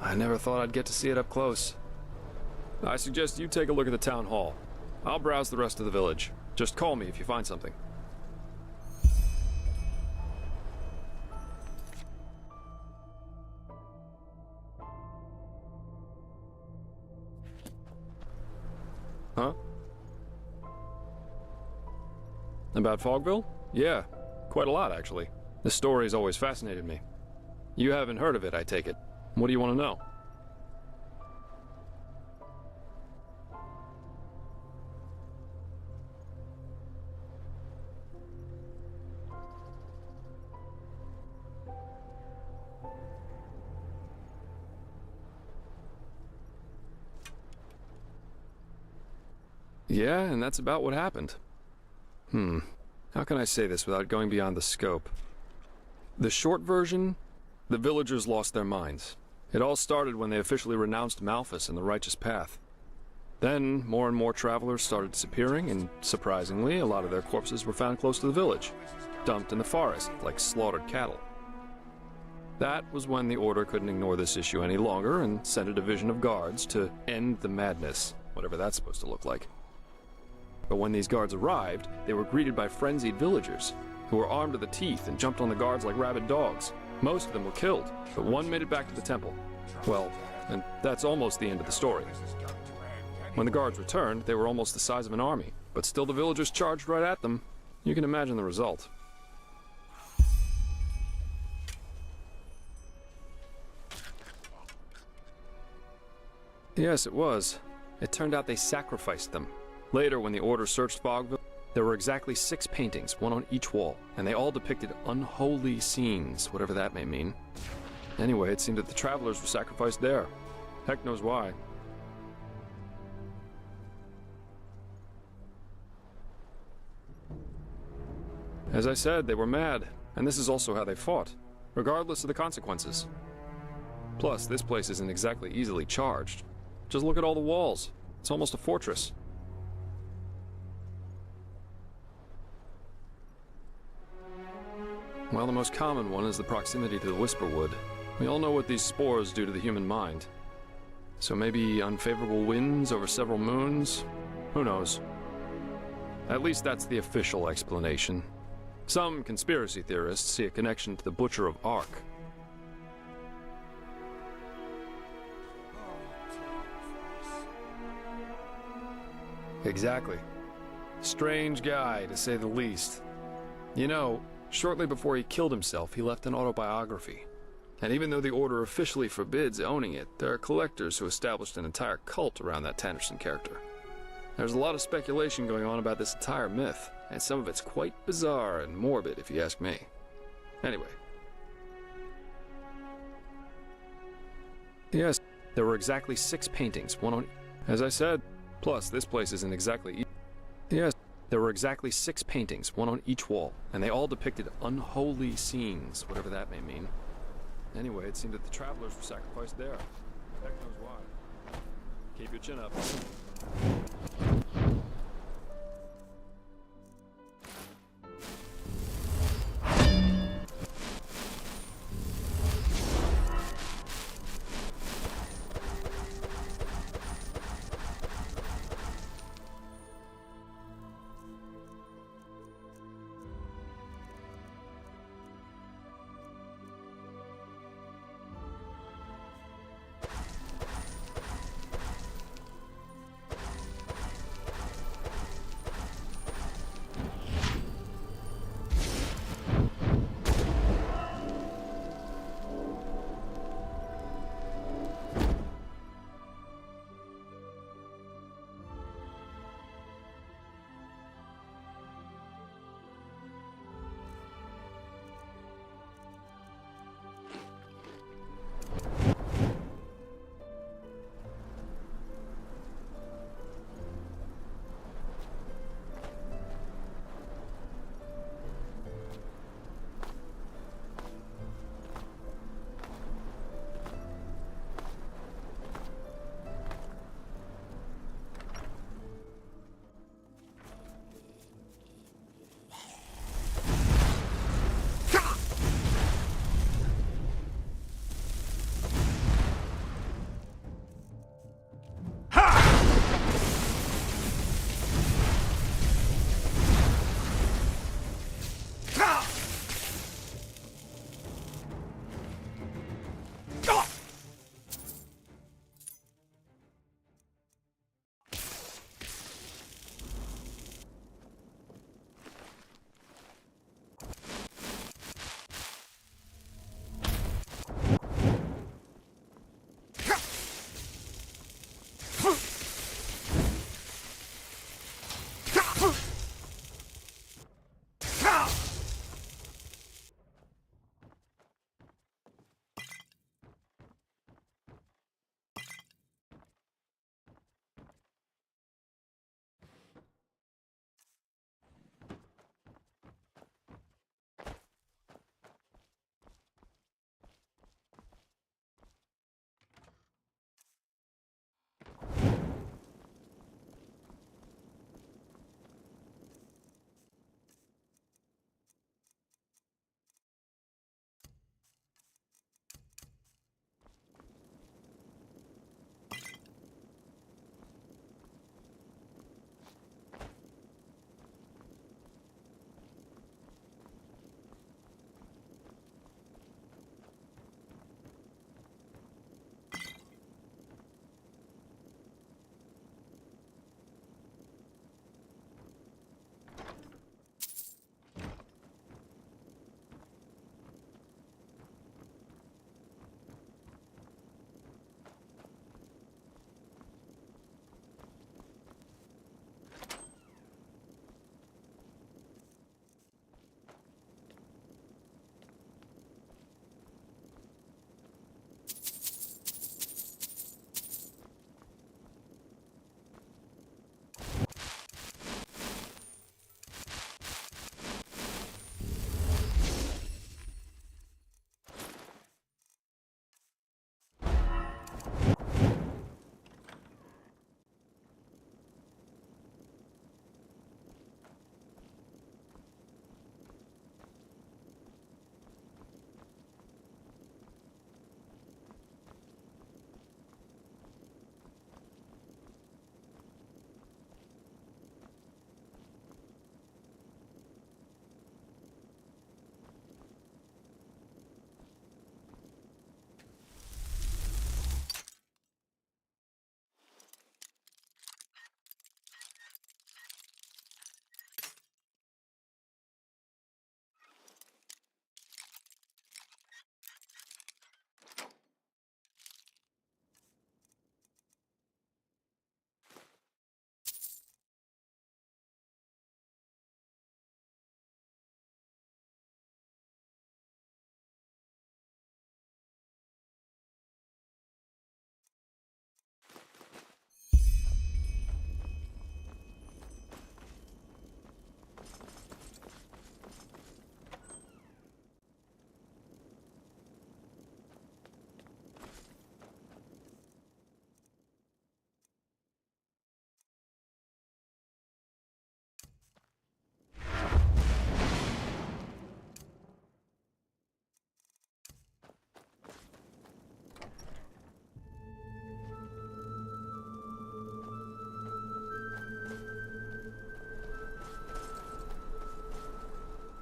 I never thought I'd get to see it up close. I suggest you take a look at the town hall. I'll browse the rest of the village. Just call me if you find something. Huh? About Fogville? Yeah, quite a lot, actually. The story's always fascinated me. You haven't heard of it, I take it. What do you want to know? Yeah, and that's about what happened. How can I say this without going beyond the scope? The short version, the villagers lost their minds. It all started when they officially renounced Malphas and the righteous path. Then, more and more travelers started disappearing, and surprisingly, a lot of their corpses were found close to the village, dumped in the forest like slaughtered cattle. That was when the Order couldn't ignore this issue any longer and sent a division of guards to end the madness, whatever that's supposed to look like. But when these guards arrived, they were greeted by frenzied villagers, who were armed to the teeth and jumped on the guards like rabid dogs. Most of them were killed, but one made it back to the temple. Well, and that's almost the end of the story. When the guards returned, they were almost the size of an army, but still the villagers charged right at them. You can imagine the result. Yes, it was. It turned out they sacrificed them. Later, when the Order searched Fogville, there were exactly 6 paintings, one on each wall, and they all depicted unholy scenes, whatever that may mean. Anyway, it seemed that the travelers were sacrificed there. Heck knows why. As I said, they were mad, and this is also how they fought, regardless of the consequences. Plus, this place isn't exactly easily charged. Just look at all the walls. It's almost a fortress. Well, the most common one is the proximity to the Whisperwood. We all know what these spores do to the human mind. So maybe unfavorable winds over several moons? Who knows? At least that's the official explanation. Some conspiracy theorists see a connection to the Butcher of Ark. Exactly. Strange guy, to say the least. You know, shortly before he killed himself, he left an autobiography. And even though the Order officially forbids owning it, there are collectors who established an entire cult around that Tannerson character. There's a lot of speculation going on about this entire myth, and some of it's quite bizarre and morbid, if you ask me. Anyway. Yes, there were exactly 6 paintings, one on... As I said, plus this place isn't exactly... Yes. There were exactly 6 paintings, one on each wall, and they all depicted unholy scenes, whatever that may mean. Anyway, it seemed that the travelers were sacrificed there. Heck knows why. Keep your chin up.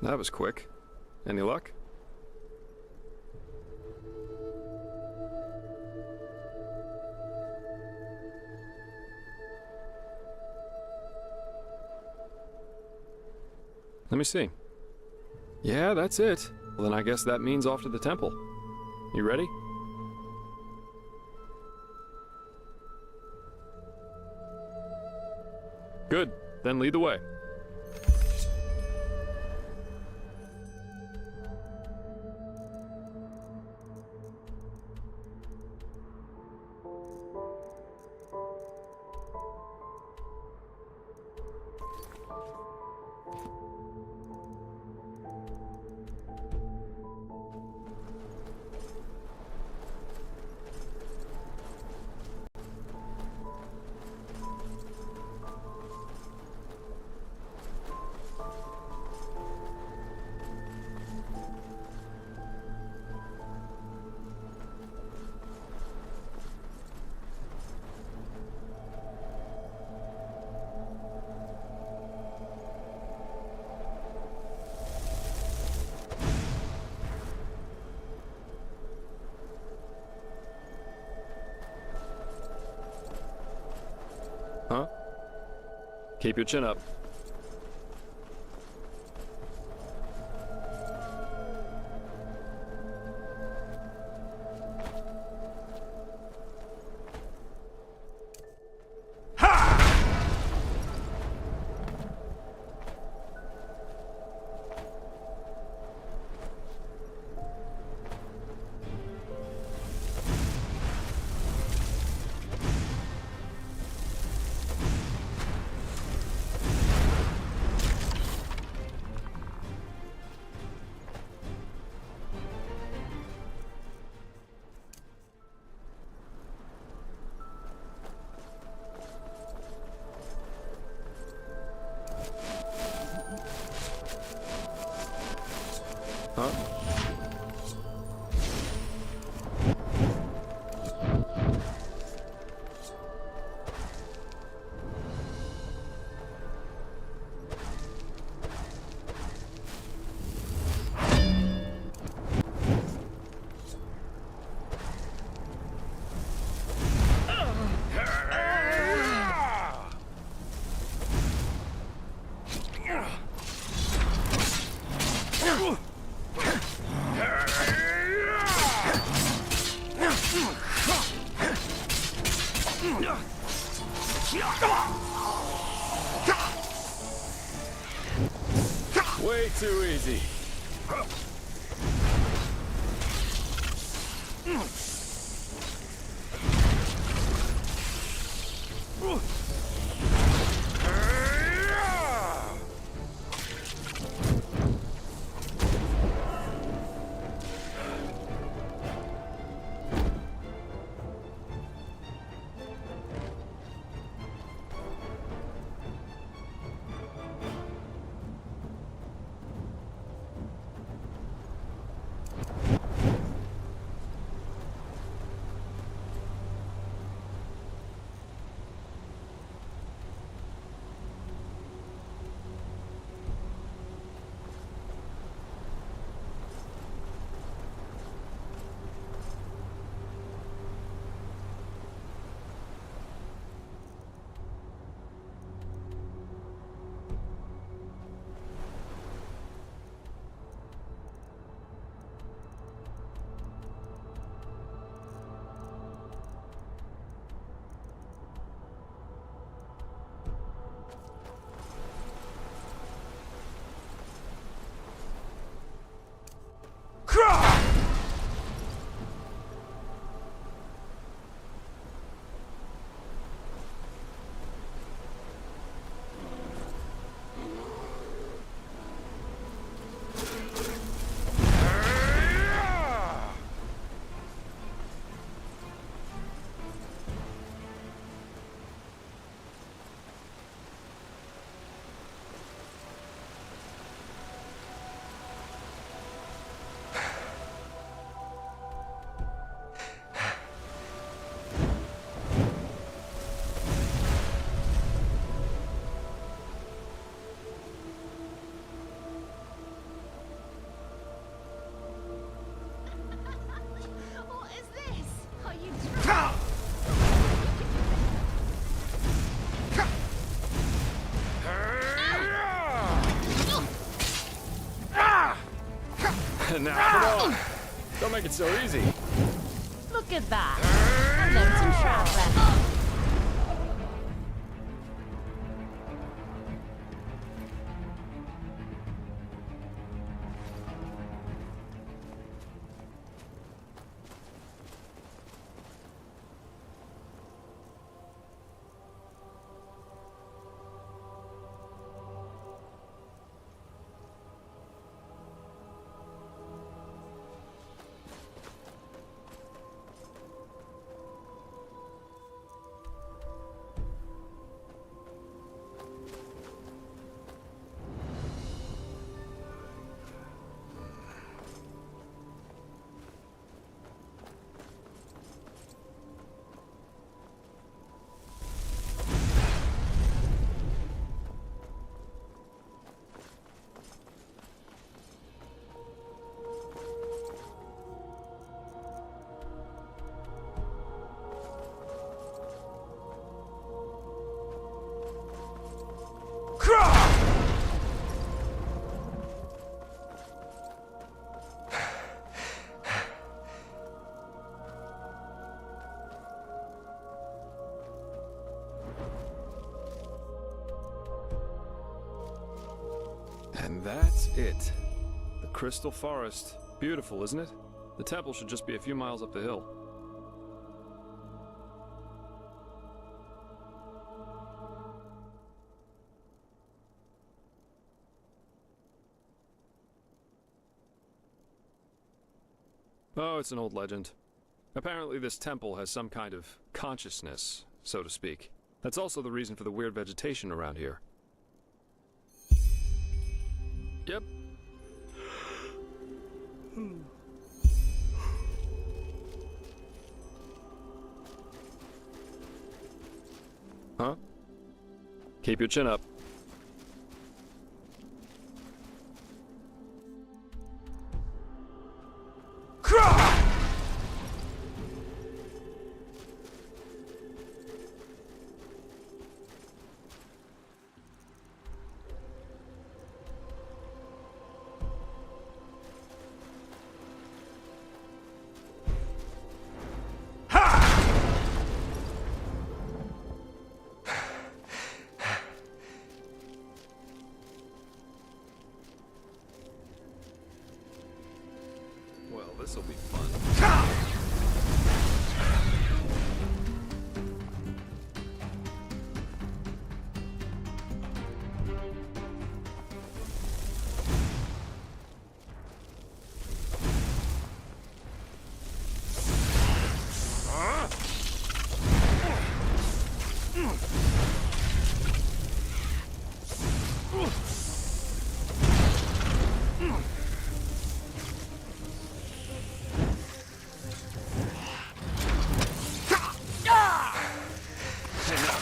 That was quick. Any luck? Let me see. Yeah, that's it. Well, then I guess that means off to the temple. You ready? Good. Then lead the way. Huh? Keep your chin up. Huh? Way too easy. Now, come on! Don't make it so easy. Look at that. An empty trap left. And that's it. The Crystal Forest. Beautiful, isn't it? The temple should just be a few miles up the hill. Oh, it's an old legend. Apparently this temple has some kind of consciousness, so to speak. That's also the reason for the weird vegetation around here. Yep. Huh? Keep your chin up. Well, this'll be fun.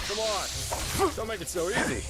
Come on! Don't make it so easy.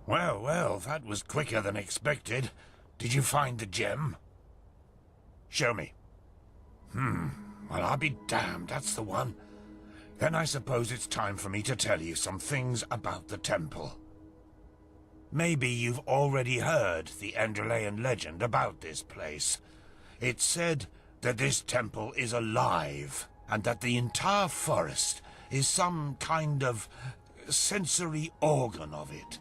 Well, well, that was quicker than expected. Did you find the gem? Show me. Well, I'll be damned, that's the one. Then I suppose it's time for me to tell you some things about the temple. Maybe you've already heard the Enderalian legend about this place. It's said that this temple is alive, and that the entire forest is some kind of sensory organ of it.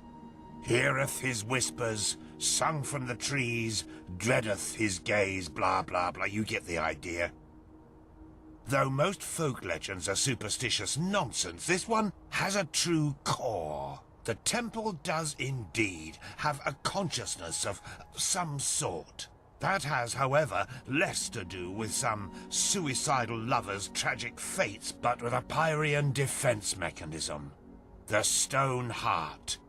Heareth his whispers, sung from the trees, dreadeth his gaze, blah blah blah, you get the idea. Though most folk legends are superstitious nonsense, this one has a true core. The temple does indeed have a consciousness of some sort. That has, however, less to do with some suicidal lover's tragic fates, but with a Pyrean defense mechanism. The Stone Heart.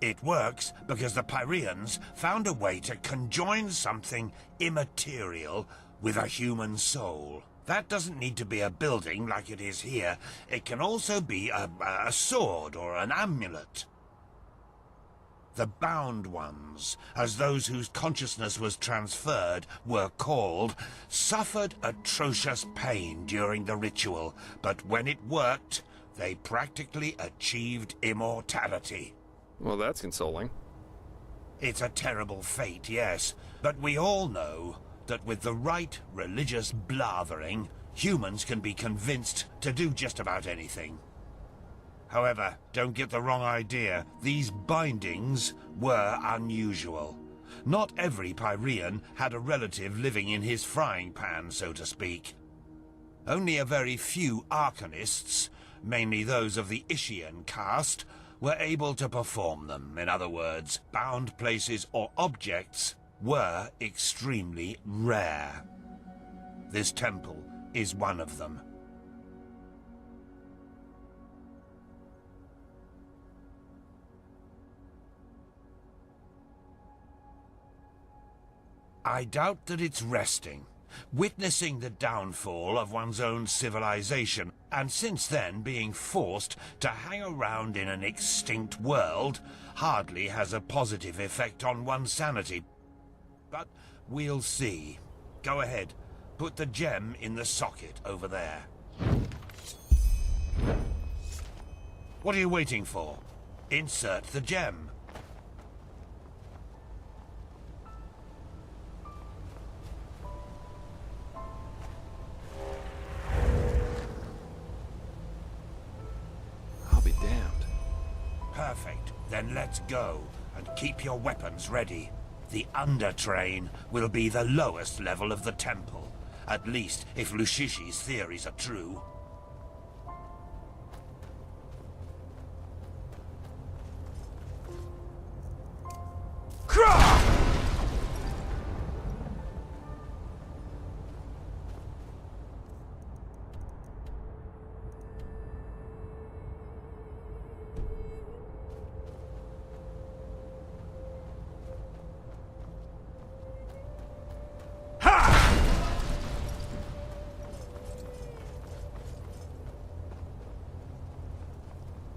It works because the Pyreans found a way to conjoin something immaterial with a human soul. That doesn't need to be a building like it is here. It can also be a sword or an amulet. The Bound Ones, as those whose consciousness was transferred were called, suffered atrocious pain during the ritual, but when it worked, they practically achieved immortality. Well, that's consoling. It's a terrible fate, yes, but we all know that with the right religious blathering, humans can be convinced to do just about anything. However, don't get the wrong idea. These bindings were unusual. Not every Pyrean had a relative living in his frying pan, so to speak. Only a very few arcanists, mainly those of the Ishian caste, were able to perform them. In other words, bound places or objects were extremely rare. This temple is one of them. I doubt that it's resting, witnessing the downfall of one's own civilization, and since then being forced to hang around in an extinct world hardly has a positive effect on one's sanity. But we'll see. Go ahead, put the gem in the socket over there. What are you waiting for? Insert the gem. I'll be damned. Perfect. Then let's go, and keep your weapons ready. The Undertrain will be the lowest level of the temple. At least, if Lushishi's theories are true.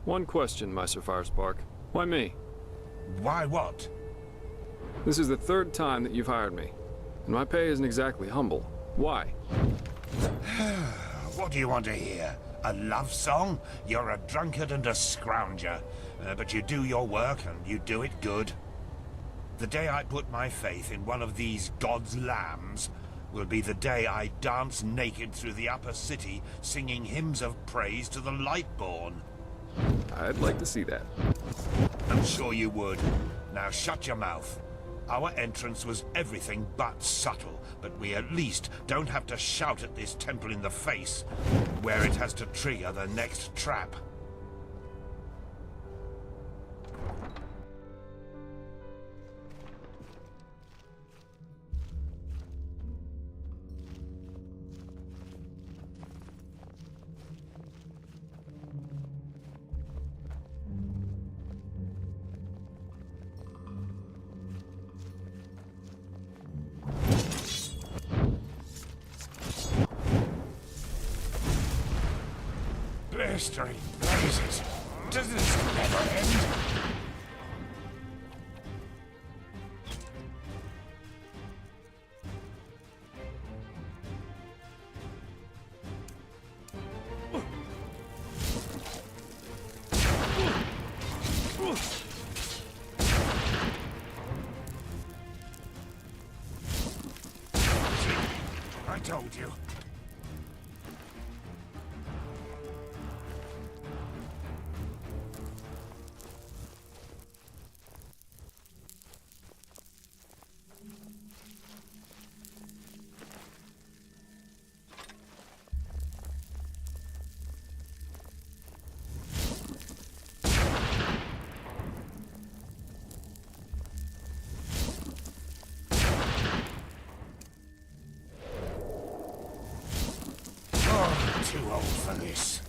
One question, Meister Firespark. Why me? Why what? This is the third time that you've hired me, and my pay isn't exactly humble. Why? What do you want to hear? A love song? You're a drunkard and a scrounger. But you do your work, and you do it good. The day I put my faith in one of these God's lambs will be the day I dance naked through the upper city, singing hymns of praise to the Lightborn. I'd like to see that. I'm sure you would. Now shut your mouth. Our entrance was everything but subtle, but we at least don't have to shout at this temple in the face, where it has to trigger the next trap. history. Blazes. Does this never end? I told you. Too old for this.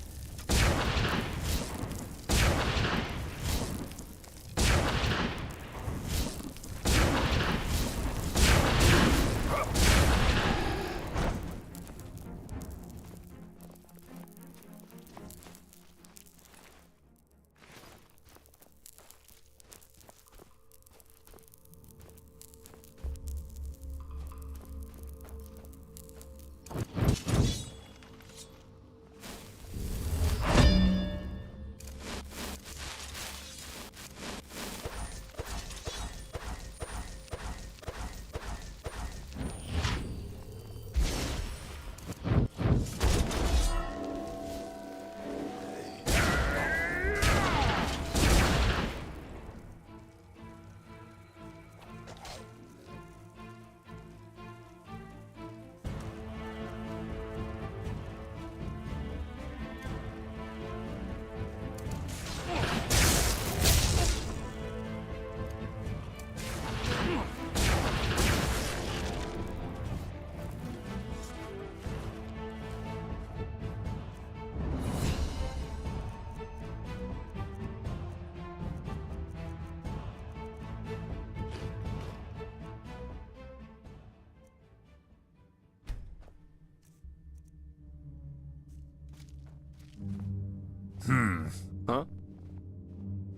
Huh?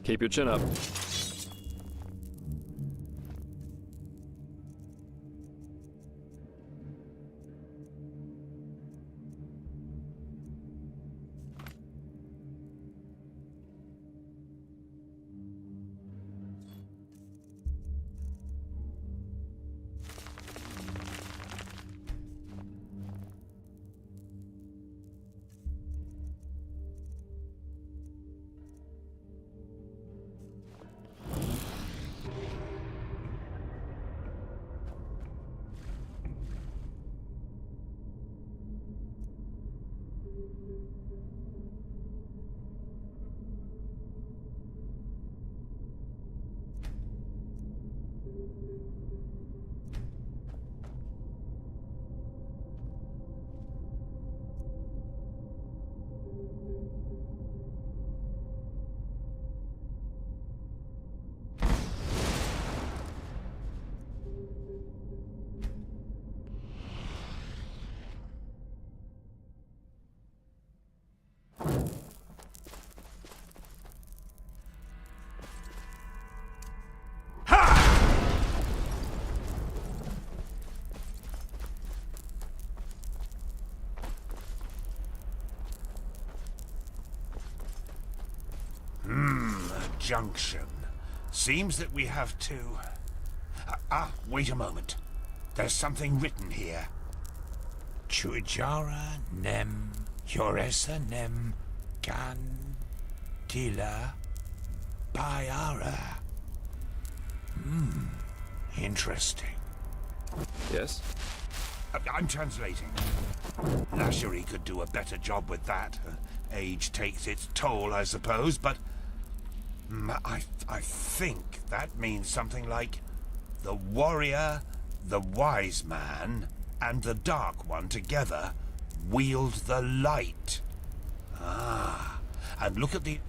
Keep your chin up. A junction. Seems that we have to... wait a moment. There's something written here. Chuijara nem Yoresa nem Cantila Bayara. Interesting. Yes? I'm translating. Lashery could do a better job with that. Age takes its toll, I suppose, but... I think that means something like... the warrior, the wise man, and the dark one together wield the light. Ah, and look at the...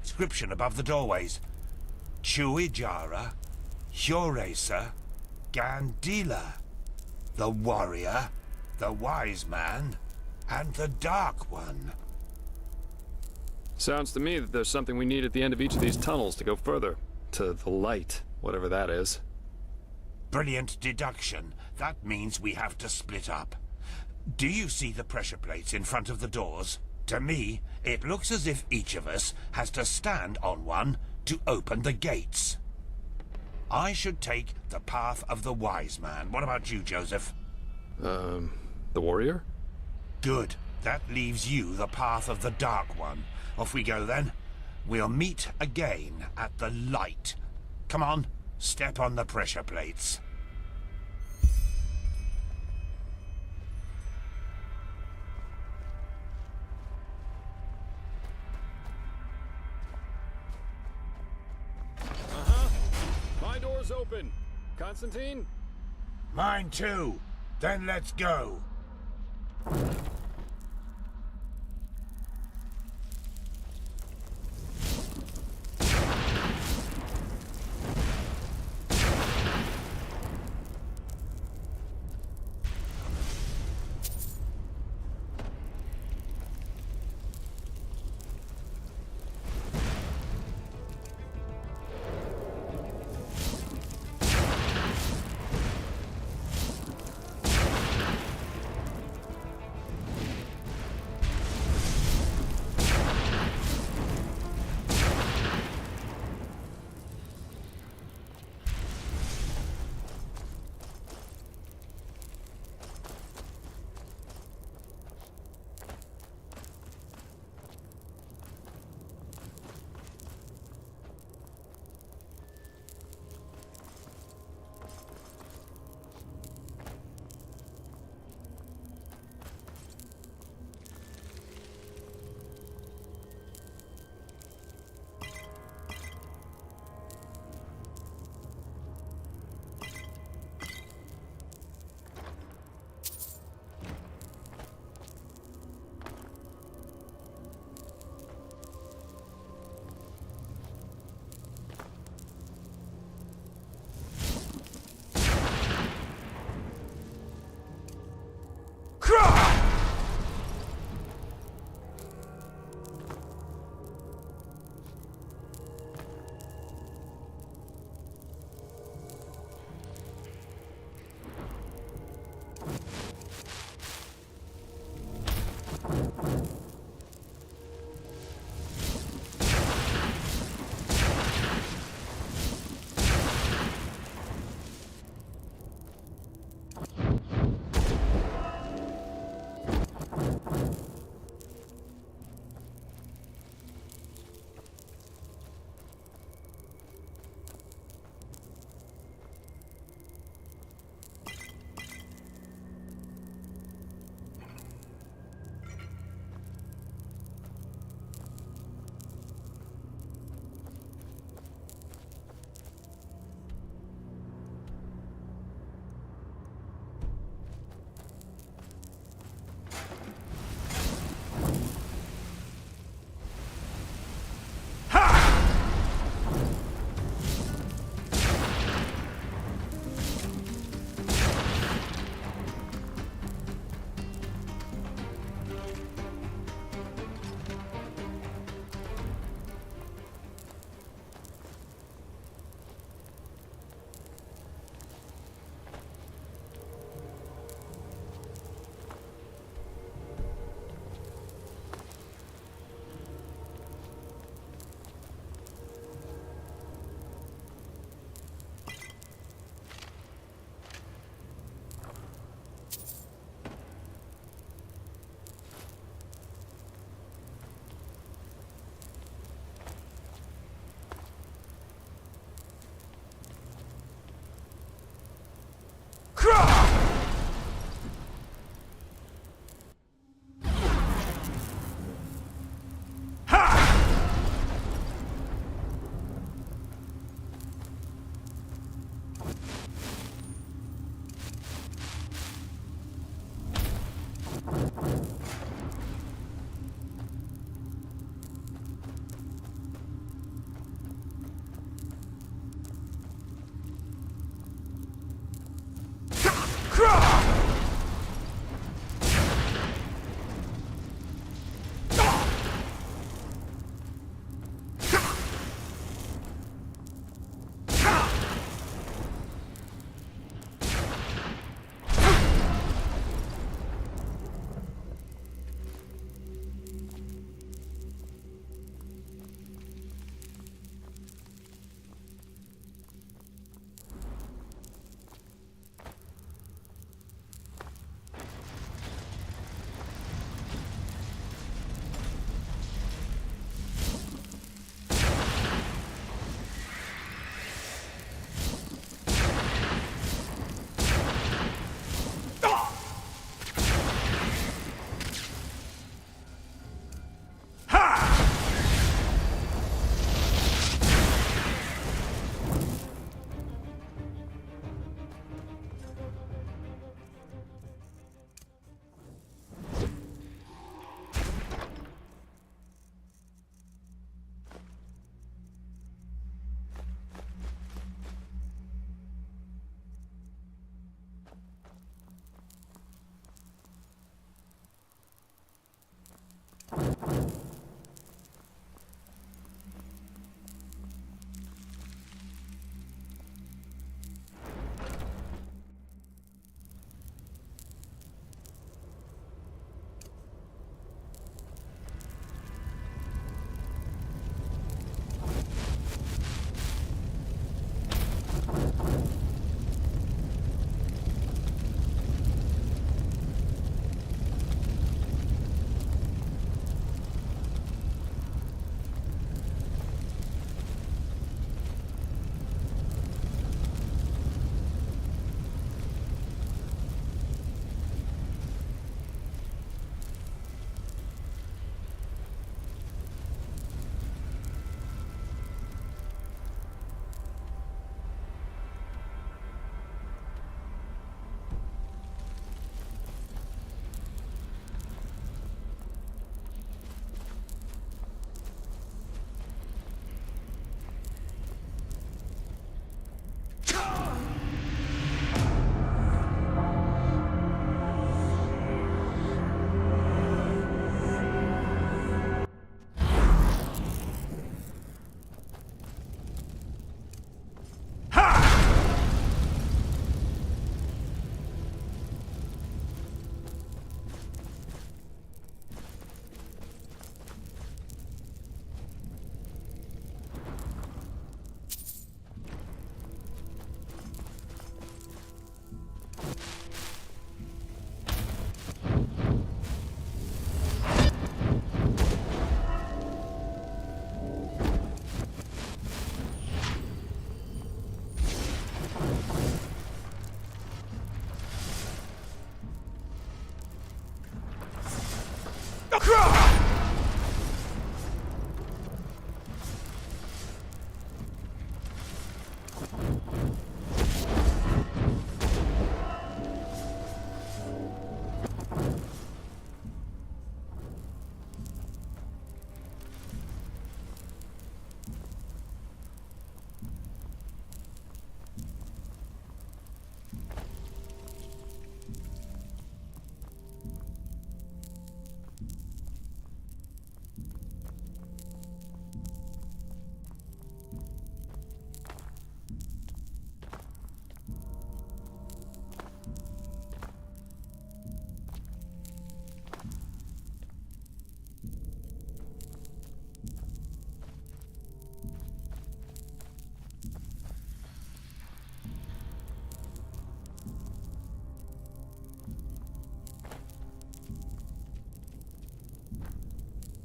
inscription above the doorways. Chuijara, Hjoresa, Gandila, the warrior, the wise man, and the dark one. Sounds to me that there's something we need at the end of each of these tunnels to go further. To the light, whatever that is. Brilliant deduction. That means we have to split up. Do you see the pressure plates in front of the doors? To me, it looks as if each of us has to stand on one to open the gates. I should take the path of the wise man. What about you, Joseph? The warrior? Good. That leaves you the path of the dark one. Off we go then. We'll meet again at the light. Come on, step on the pressure plates. My door's open. Constantine? Mine too. Then let's go.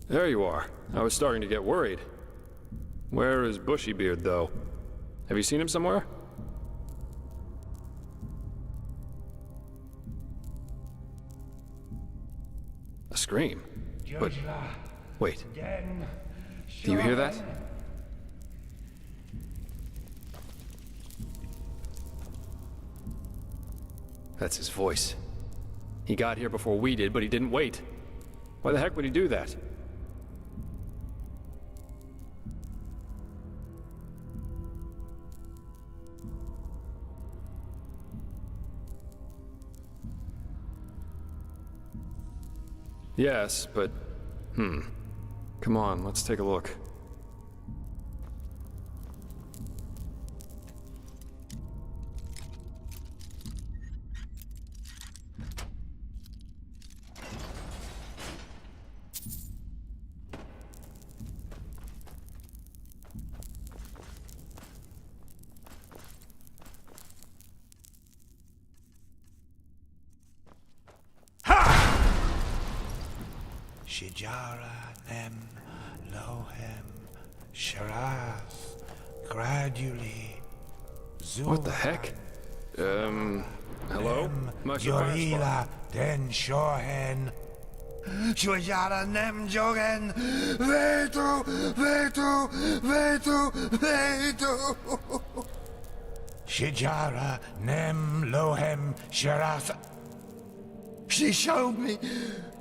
There you are. I was starting to get worried. Where is Bushybeard, though? Have you seen him somewhere? A scream? But... wait. Do you hear that? That's his voice. He got here before we did, but he didn't wait. Why the heck would he do that? Yes, but... Come on, let's take a look. Shijara, Nem, Lohem, Shiraz, gradually, What the heck? Hello? Yorila, Den Shohen, Shijara, Nem, Jogen, Vetu, Vetu, Vetu, Vetu. Shijara, Nem, Lohem, Shiraz. She showed me.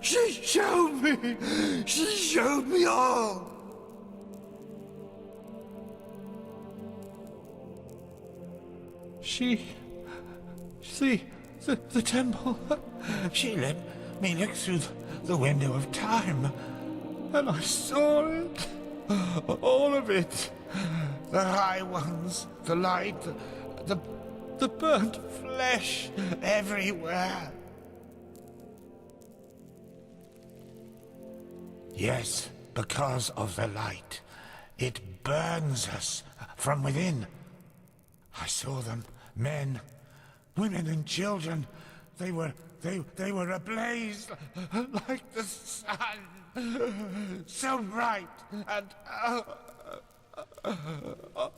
She showed me. She showed me all. She... the temple. She let me look through the window of time. And I saw it. All of it. The high ones, the light, the burnt flesh everywhere. Yes, because of the light. It burns us from within. I saw them, men, women and children. They were ablaze like the sun. So bright and...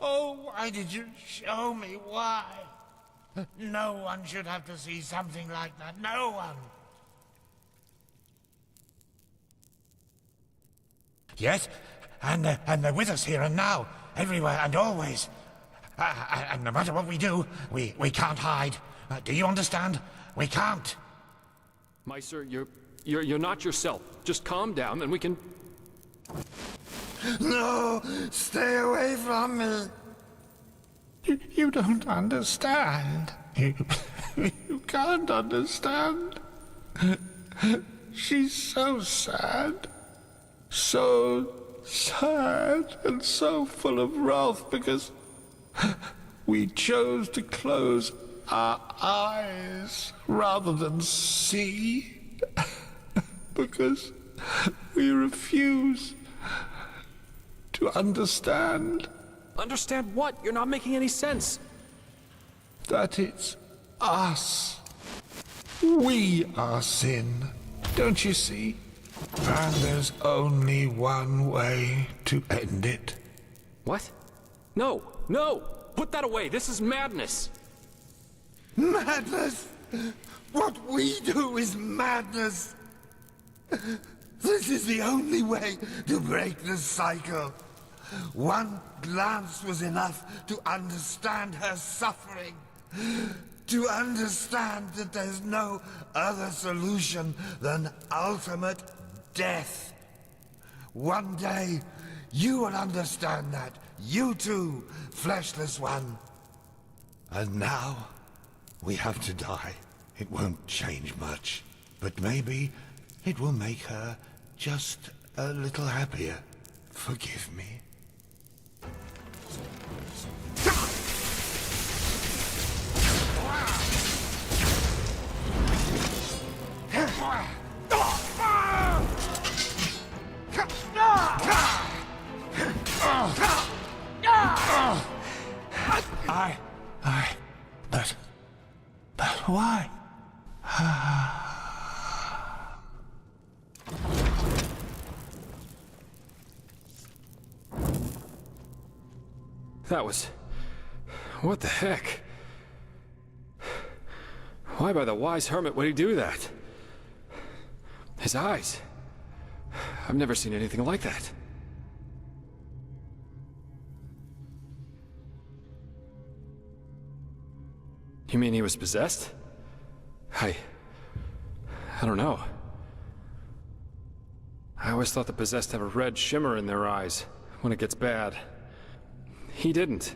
oh, why did you show me? Why? No one should have to see something like that. No one. Yes, and they're with us here and now, everywhere and always. And no matter what we do, we can't hide. Do you understand? We can't. Meister, you're not yourself. Just calm down and we can... No, stay away from me. You don't understand. You can't understand. She's so sad. So sad and so full of wrath because we chose to close our eyes rather than see. Because we refuse to understand. Understand what? You're not making any sense. That it's us. We are sin. Don't you see? And there's only one way to end it. What? No, no! Put that away! This is madness! Madness? What we do is madness. This is the only way to break the cycle. One glance was enough to understand her suffering. To understand that there's no other solution than ultimate death. One day, you will understand that. You too, fleshless one. And now, we have to die. It won't change much, but maybe it will make her just a little happier. Forgive me. But why? That was... What the heck? Why by the wise hermit would he do that? His eyes. I've never seen anything like that. You mean he was possessed? I don't know. I always thought the possessed have a red shimmer in their eyes when it gets bad. He didn't.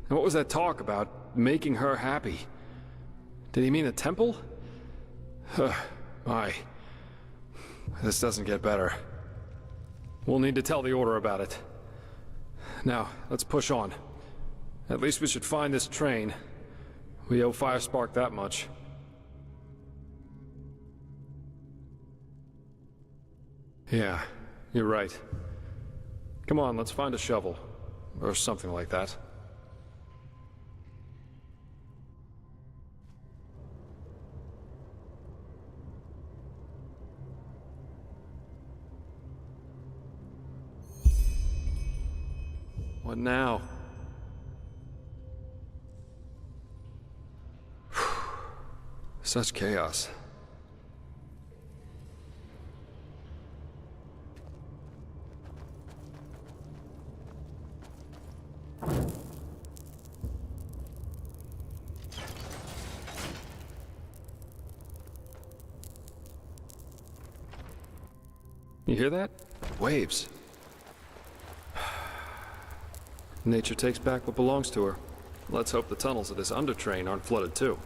And what was that talk about making her happy? Did he mean a temple? My. This doesn't get better. We'll need to tell the Order about it. Now, let's push on. At least we should find this train. We owe Firespark that much. Yeah, you're right. Come on, let's find a shovel. Or something like that. What now? Such chaos. You hear that? Waves. Nature takes back what belongs to her. Let's hope the tunnels of this undertrain aren't flooded too.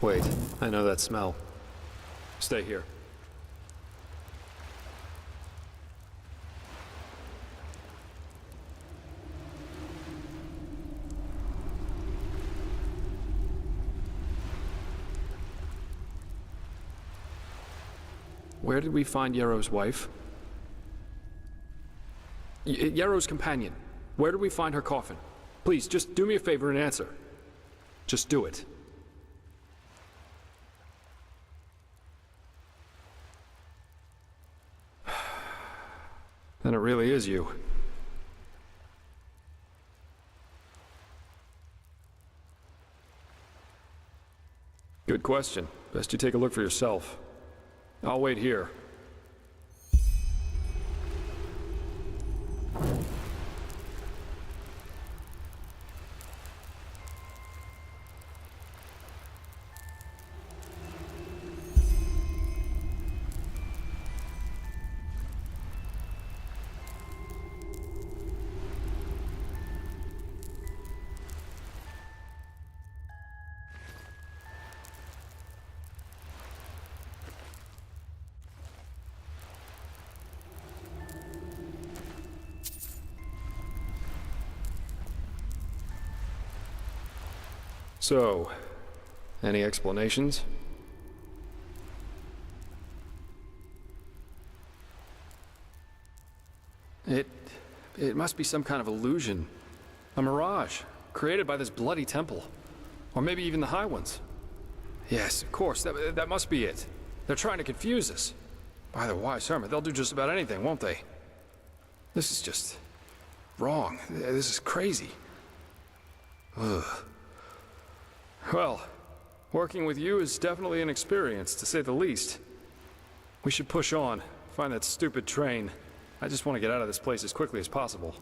Wait, I know that smell. Stay here. Where did we find Yarrow's wife? Yarrow's companion. Where did we find her coffin? Please, just do me a favor and answer. Just do it. Then it really is you. Good question. Best you take a look for yourself. I'll wait here. So, any explanations? It must be some kind of illusion. A mirage, created by this bloody temple. Or maybe even the High Ones. Yes, of course, that must be it. They're trying to confuse us. By the wise hermit, they'll do just about anything, won't they? This is just... wrong. This is crazy. Ugh. Well, working with you is definitely an experience, to say the least. We should push on, find that stupid train. I just want to get out of this place as quickly as possible.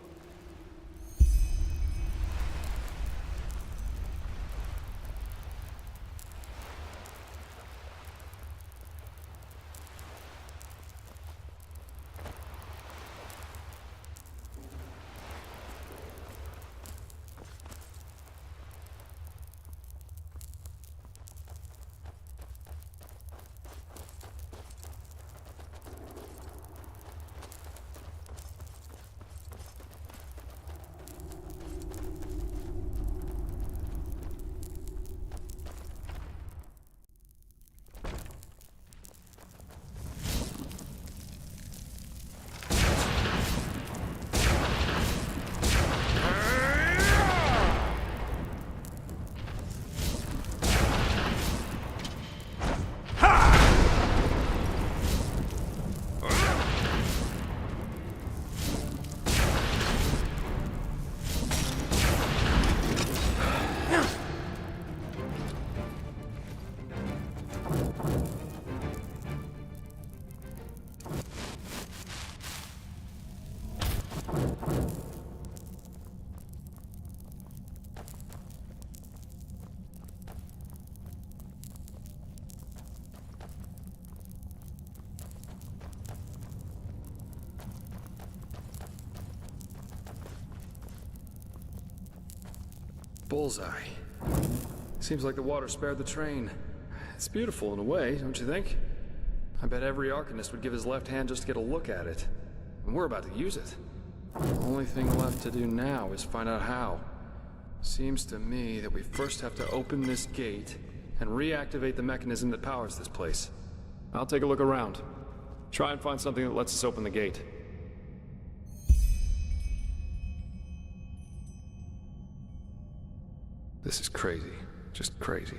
Bullseye. Seems like the water spared the train. It's beautiful in a way, don't you think? I bet every Arcanist would give his left hand just to get a look at it. And we're about to use it. The only thing left to do now is find out how. Seems to me that we first have to open this gate and reactivate the mechanism that powers this place. I'll take a look around. Try and find something that lets us open the gate. This is crazy. Just crazy.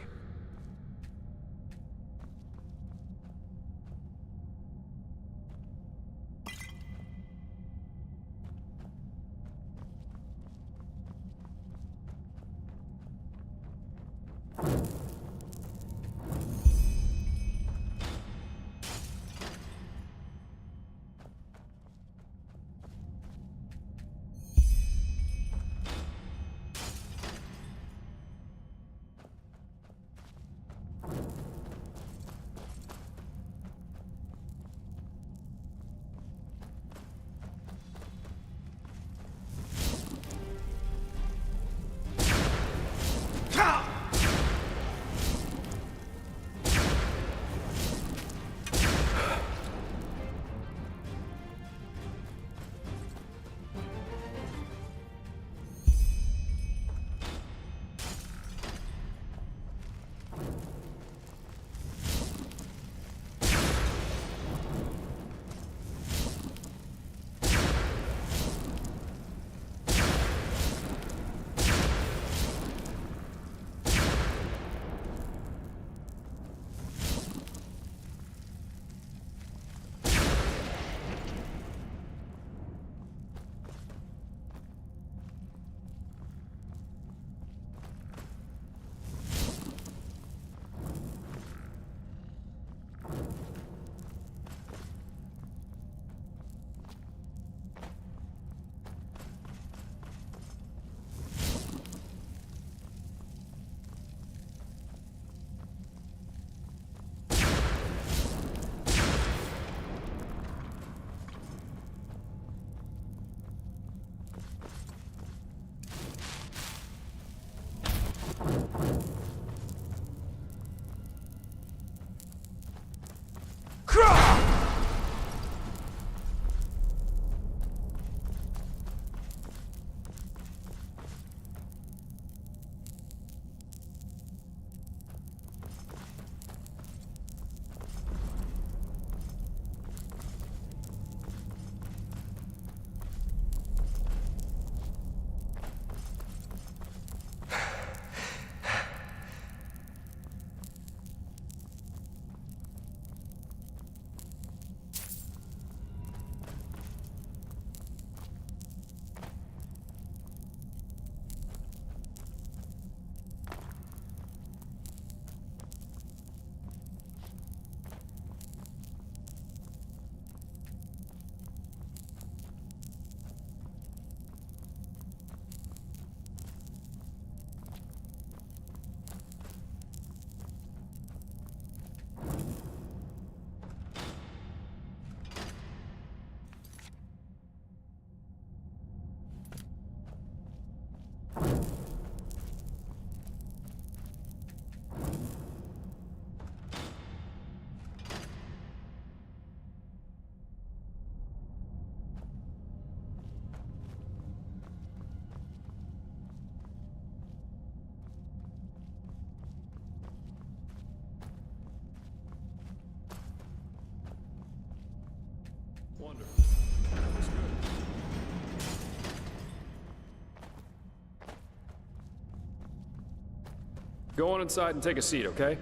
go on inside and take a seat, okay?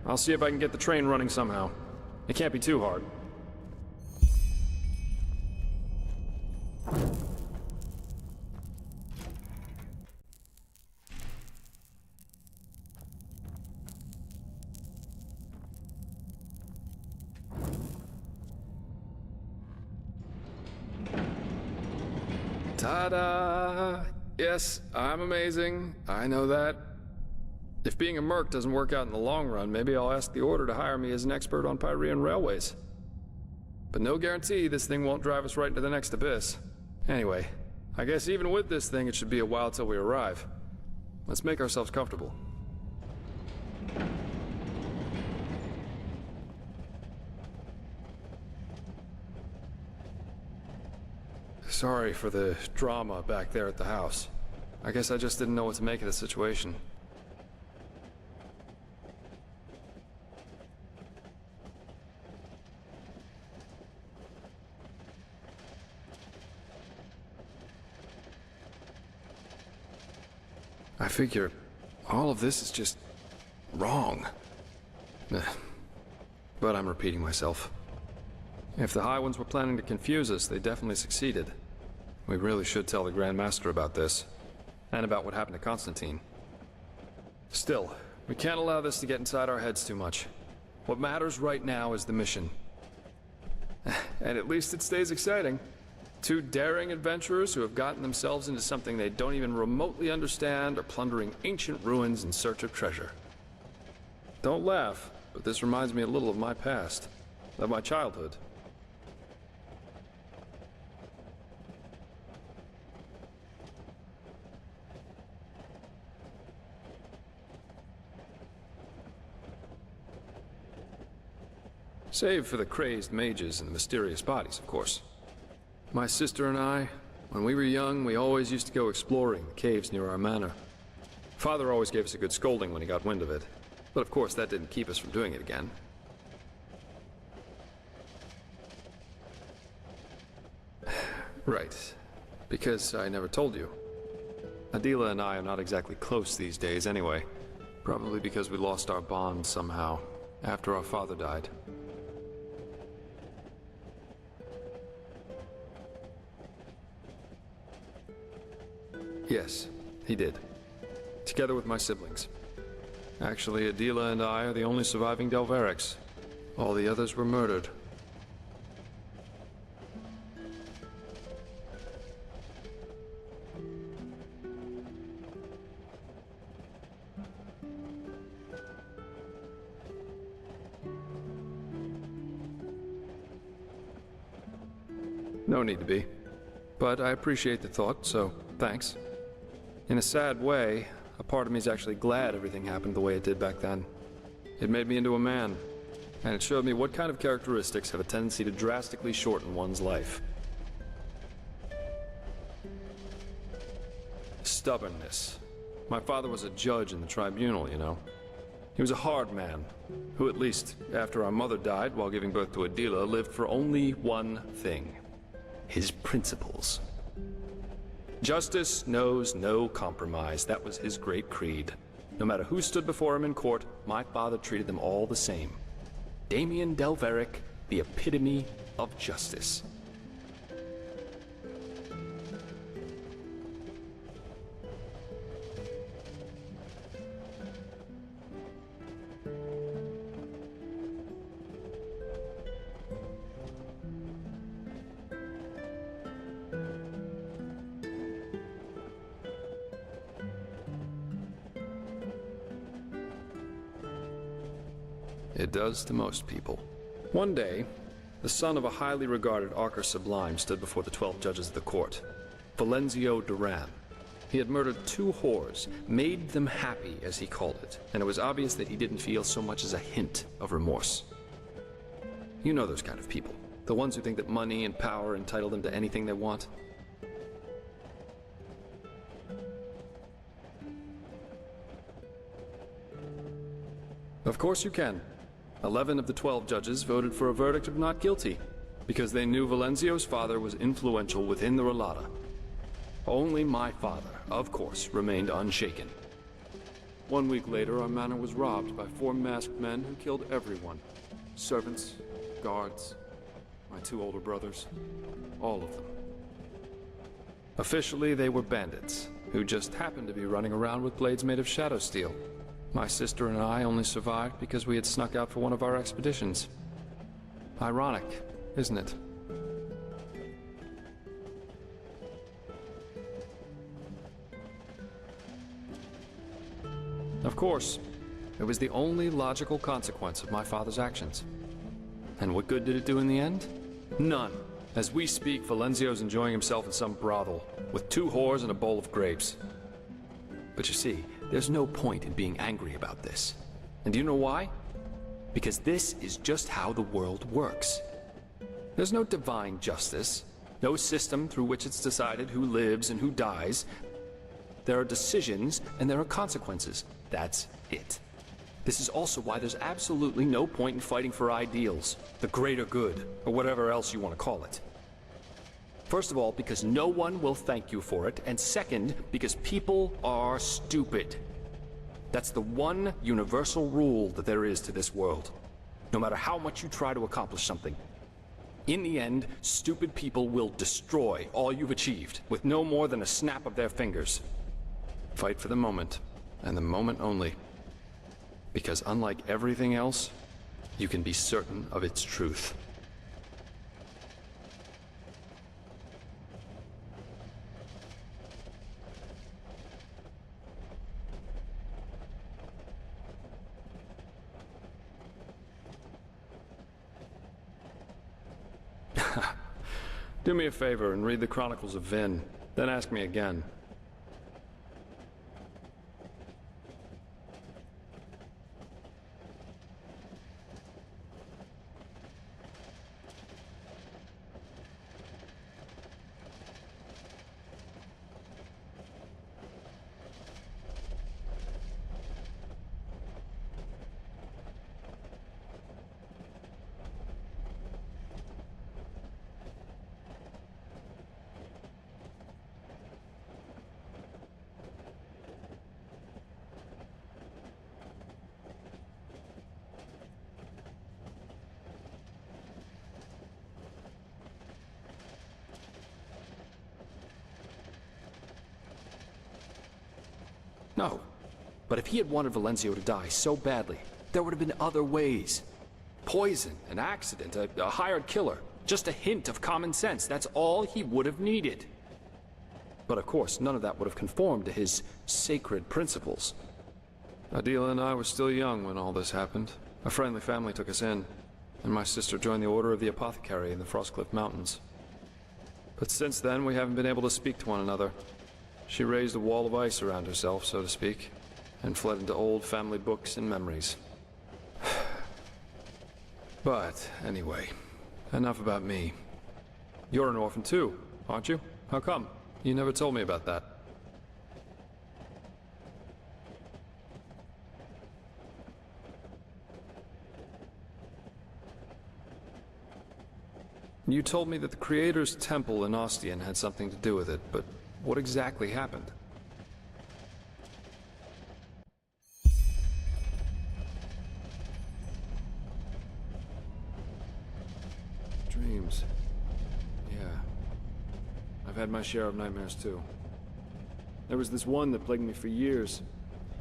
I'll see if I can get the train running somehow. It can't be too hard. Ta-da! Yes, I'm amazing. I know that. If being a merc doesn't work out in the long run, maybe I'll ask the Order to hire me as an expert on Pyrean railways. But no guarantee this thing won't drive us right into the next abyss. Anyway, I guess even with this thing, it should be a while till we arrive. Let's make ourselves comfortable. Sorry for the drama back there at the house. I guess I just didn't know what to make of the situation. I figure all of this is just wrong. But I'm repeating myself. If the High Ones were planning to confuse us, they definitely succeeded. We really should tell the Grand Master about this, and about what happened to Constantine. Still, we can't allow this to get inside our heads too much. What matters right now is the mission. And at least it stays exciting. 2 daring adventurers who have gotten themselves into something they don't even remotely understand are plundering ancient ruins in search of treasure. Don't laugh, but this reminds me a little of my past, of my childhood. Save for the crazed mages and the mysterious bodies, of course. My sister and I, when we were young, we always used to go exploring the caves near our manor. Father always gave us a good scolding when he got wind of it, but of course that didn't keep us from doing it again. Right, because I never told you. Adela and I are not exactly close these days anyway, probably because we lost our bond somehow, after our father died. Yes, he did. Together with my siblings. Actually, Adela and I are the only surviving Delverics. All the others were murdered. No need to be. But I appreciate the thought, so thanks. In a sad way, a part of me is actually glad everything happened the way it did back then. It made me into a man, and it showed me what kind of characteristics have a tendency to drastically shorten one's life. Stubbornness. My father was a judge in the tribunal, you know. He was a hard man, who at least, after our mother died while giving birth to Adela, lived for only one thing. His principles. Justice knows no compromise. That was his great creed. No matter who stood before him in court, my father treated them all the same. Damien Delveric, the epitome of justice. It does to most people. One day, the son of a highly regarded Archer Sublime stood before the 12 judges of the court. Valenzio Duran. He had murdered 2 whores, made them happy, as he called it, and it was obvious that he didn't feel so much as a hint of remorse. You know those kind of people. The ones who think that money and power entitle them to anything they want. Of course you can. 11 of the 12 judges voted for a verdict of not guilty, because they knew Valenzio's father was influential within the Relata. Only my father, of course, remained unshaken. 1 week later, our manor was robbed by 4 masked men who killed everyone. Servants, guards, my 2 older brothers, all of them. Officially, they were bandits, who just happened to be running around with blades made of shadow steel. My sister and I only survived because we had snuck out for one of our expeditions. Ironic, isn't it? Of course, it was the only logical consequence of my father's actions. And what good did it do in the end? None. As we speak, Valenzio's enjoying himself in some brothel, with 2 whores and a bowl of grapes. But you see, there's no point in being angry about this. And do you know why? Because this is just how the world works. There's no divine justice, no system through which it's decided who lives and who dies. There are decisions and there are consequences. That's it. This is also why there's absolutely no point in fighting for ideals, the greater good, or whatever else you want to call it. First of all, because no one will thank you for it, and second, because people are stupid. That's the one universal rule that there is to this world. No matter how much you try to accomplish something. In the end, stupid people will destroy all you've achieved, with no more than a snap of their fingers. Fight for the moment, and the moment only. Because unlike everything else, you can be certain of its truth. Do me a favor and read the Chronicles of Vin, then ask me again. No. But if he had wanted Valenzio to die so badly, there would have been other ways. Poison, an accident, a hired killer. Just a hint of common sense. That's all he would have needed. But of course, none of that would have conformed to his sacred principles. Adela and I were still young when all this happened. A friendly family took us in, and my sister joined the Order of the Apothecary in the Frostcliff Mountains. But since then, we haven't been able to speak to one another. She raised a wall of ice around herself, so to speak, and fled into old family books and memories. But, anyway, enough about me. You're an orphan too, aren't you? How come? You never told me about that. You told me that the Creator's Temple in Ostian had something to do with it, but what exactly happened? Dreams. Yeah. I've had my share of nightmares too. There was this one that plagued me for years.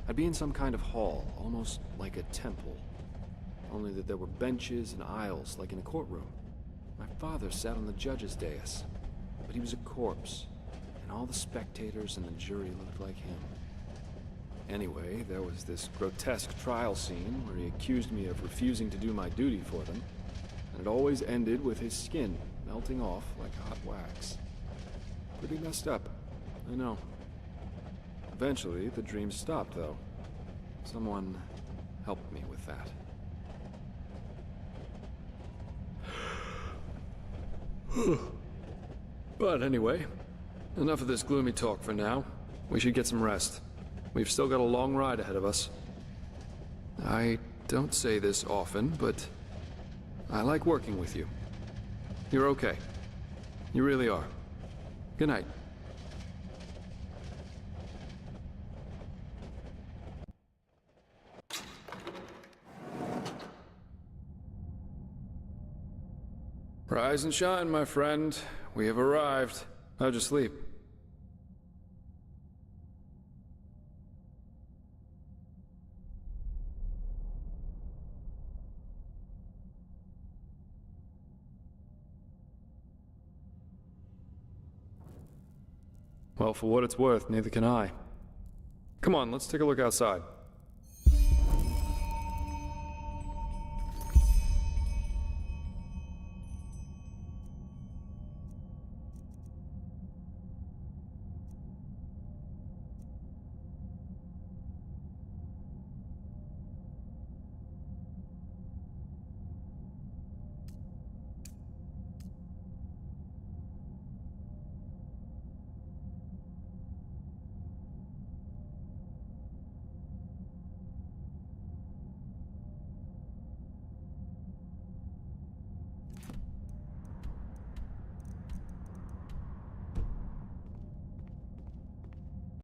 I'd be in some kind of hall, almost like a temple. Only that there were benches and aisles, like in a courtroom. My father sat on the judge's dais, but he was a corpse. And all the spectators and the jury looked like him. Anyway, there was this grotesque trial scene where he accused me of refusing to do my duty for them, and it always ended with his skin melting off like hot wax. Pretty messed up, I know. Eventually, the dreams stopped, though. Someone helped me with that. But anyway, enough of this gloomy talk for now. We should get some rest. We've still got a long ride ahead of us. I don't say this often, but I like working with you. You're okay. You really are. Good night. Rise and shine, my friend. We have arrived. How'd you sleep? Well, for what it's worth, neither can I. Come on, let's take a look outside.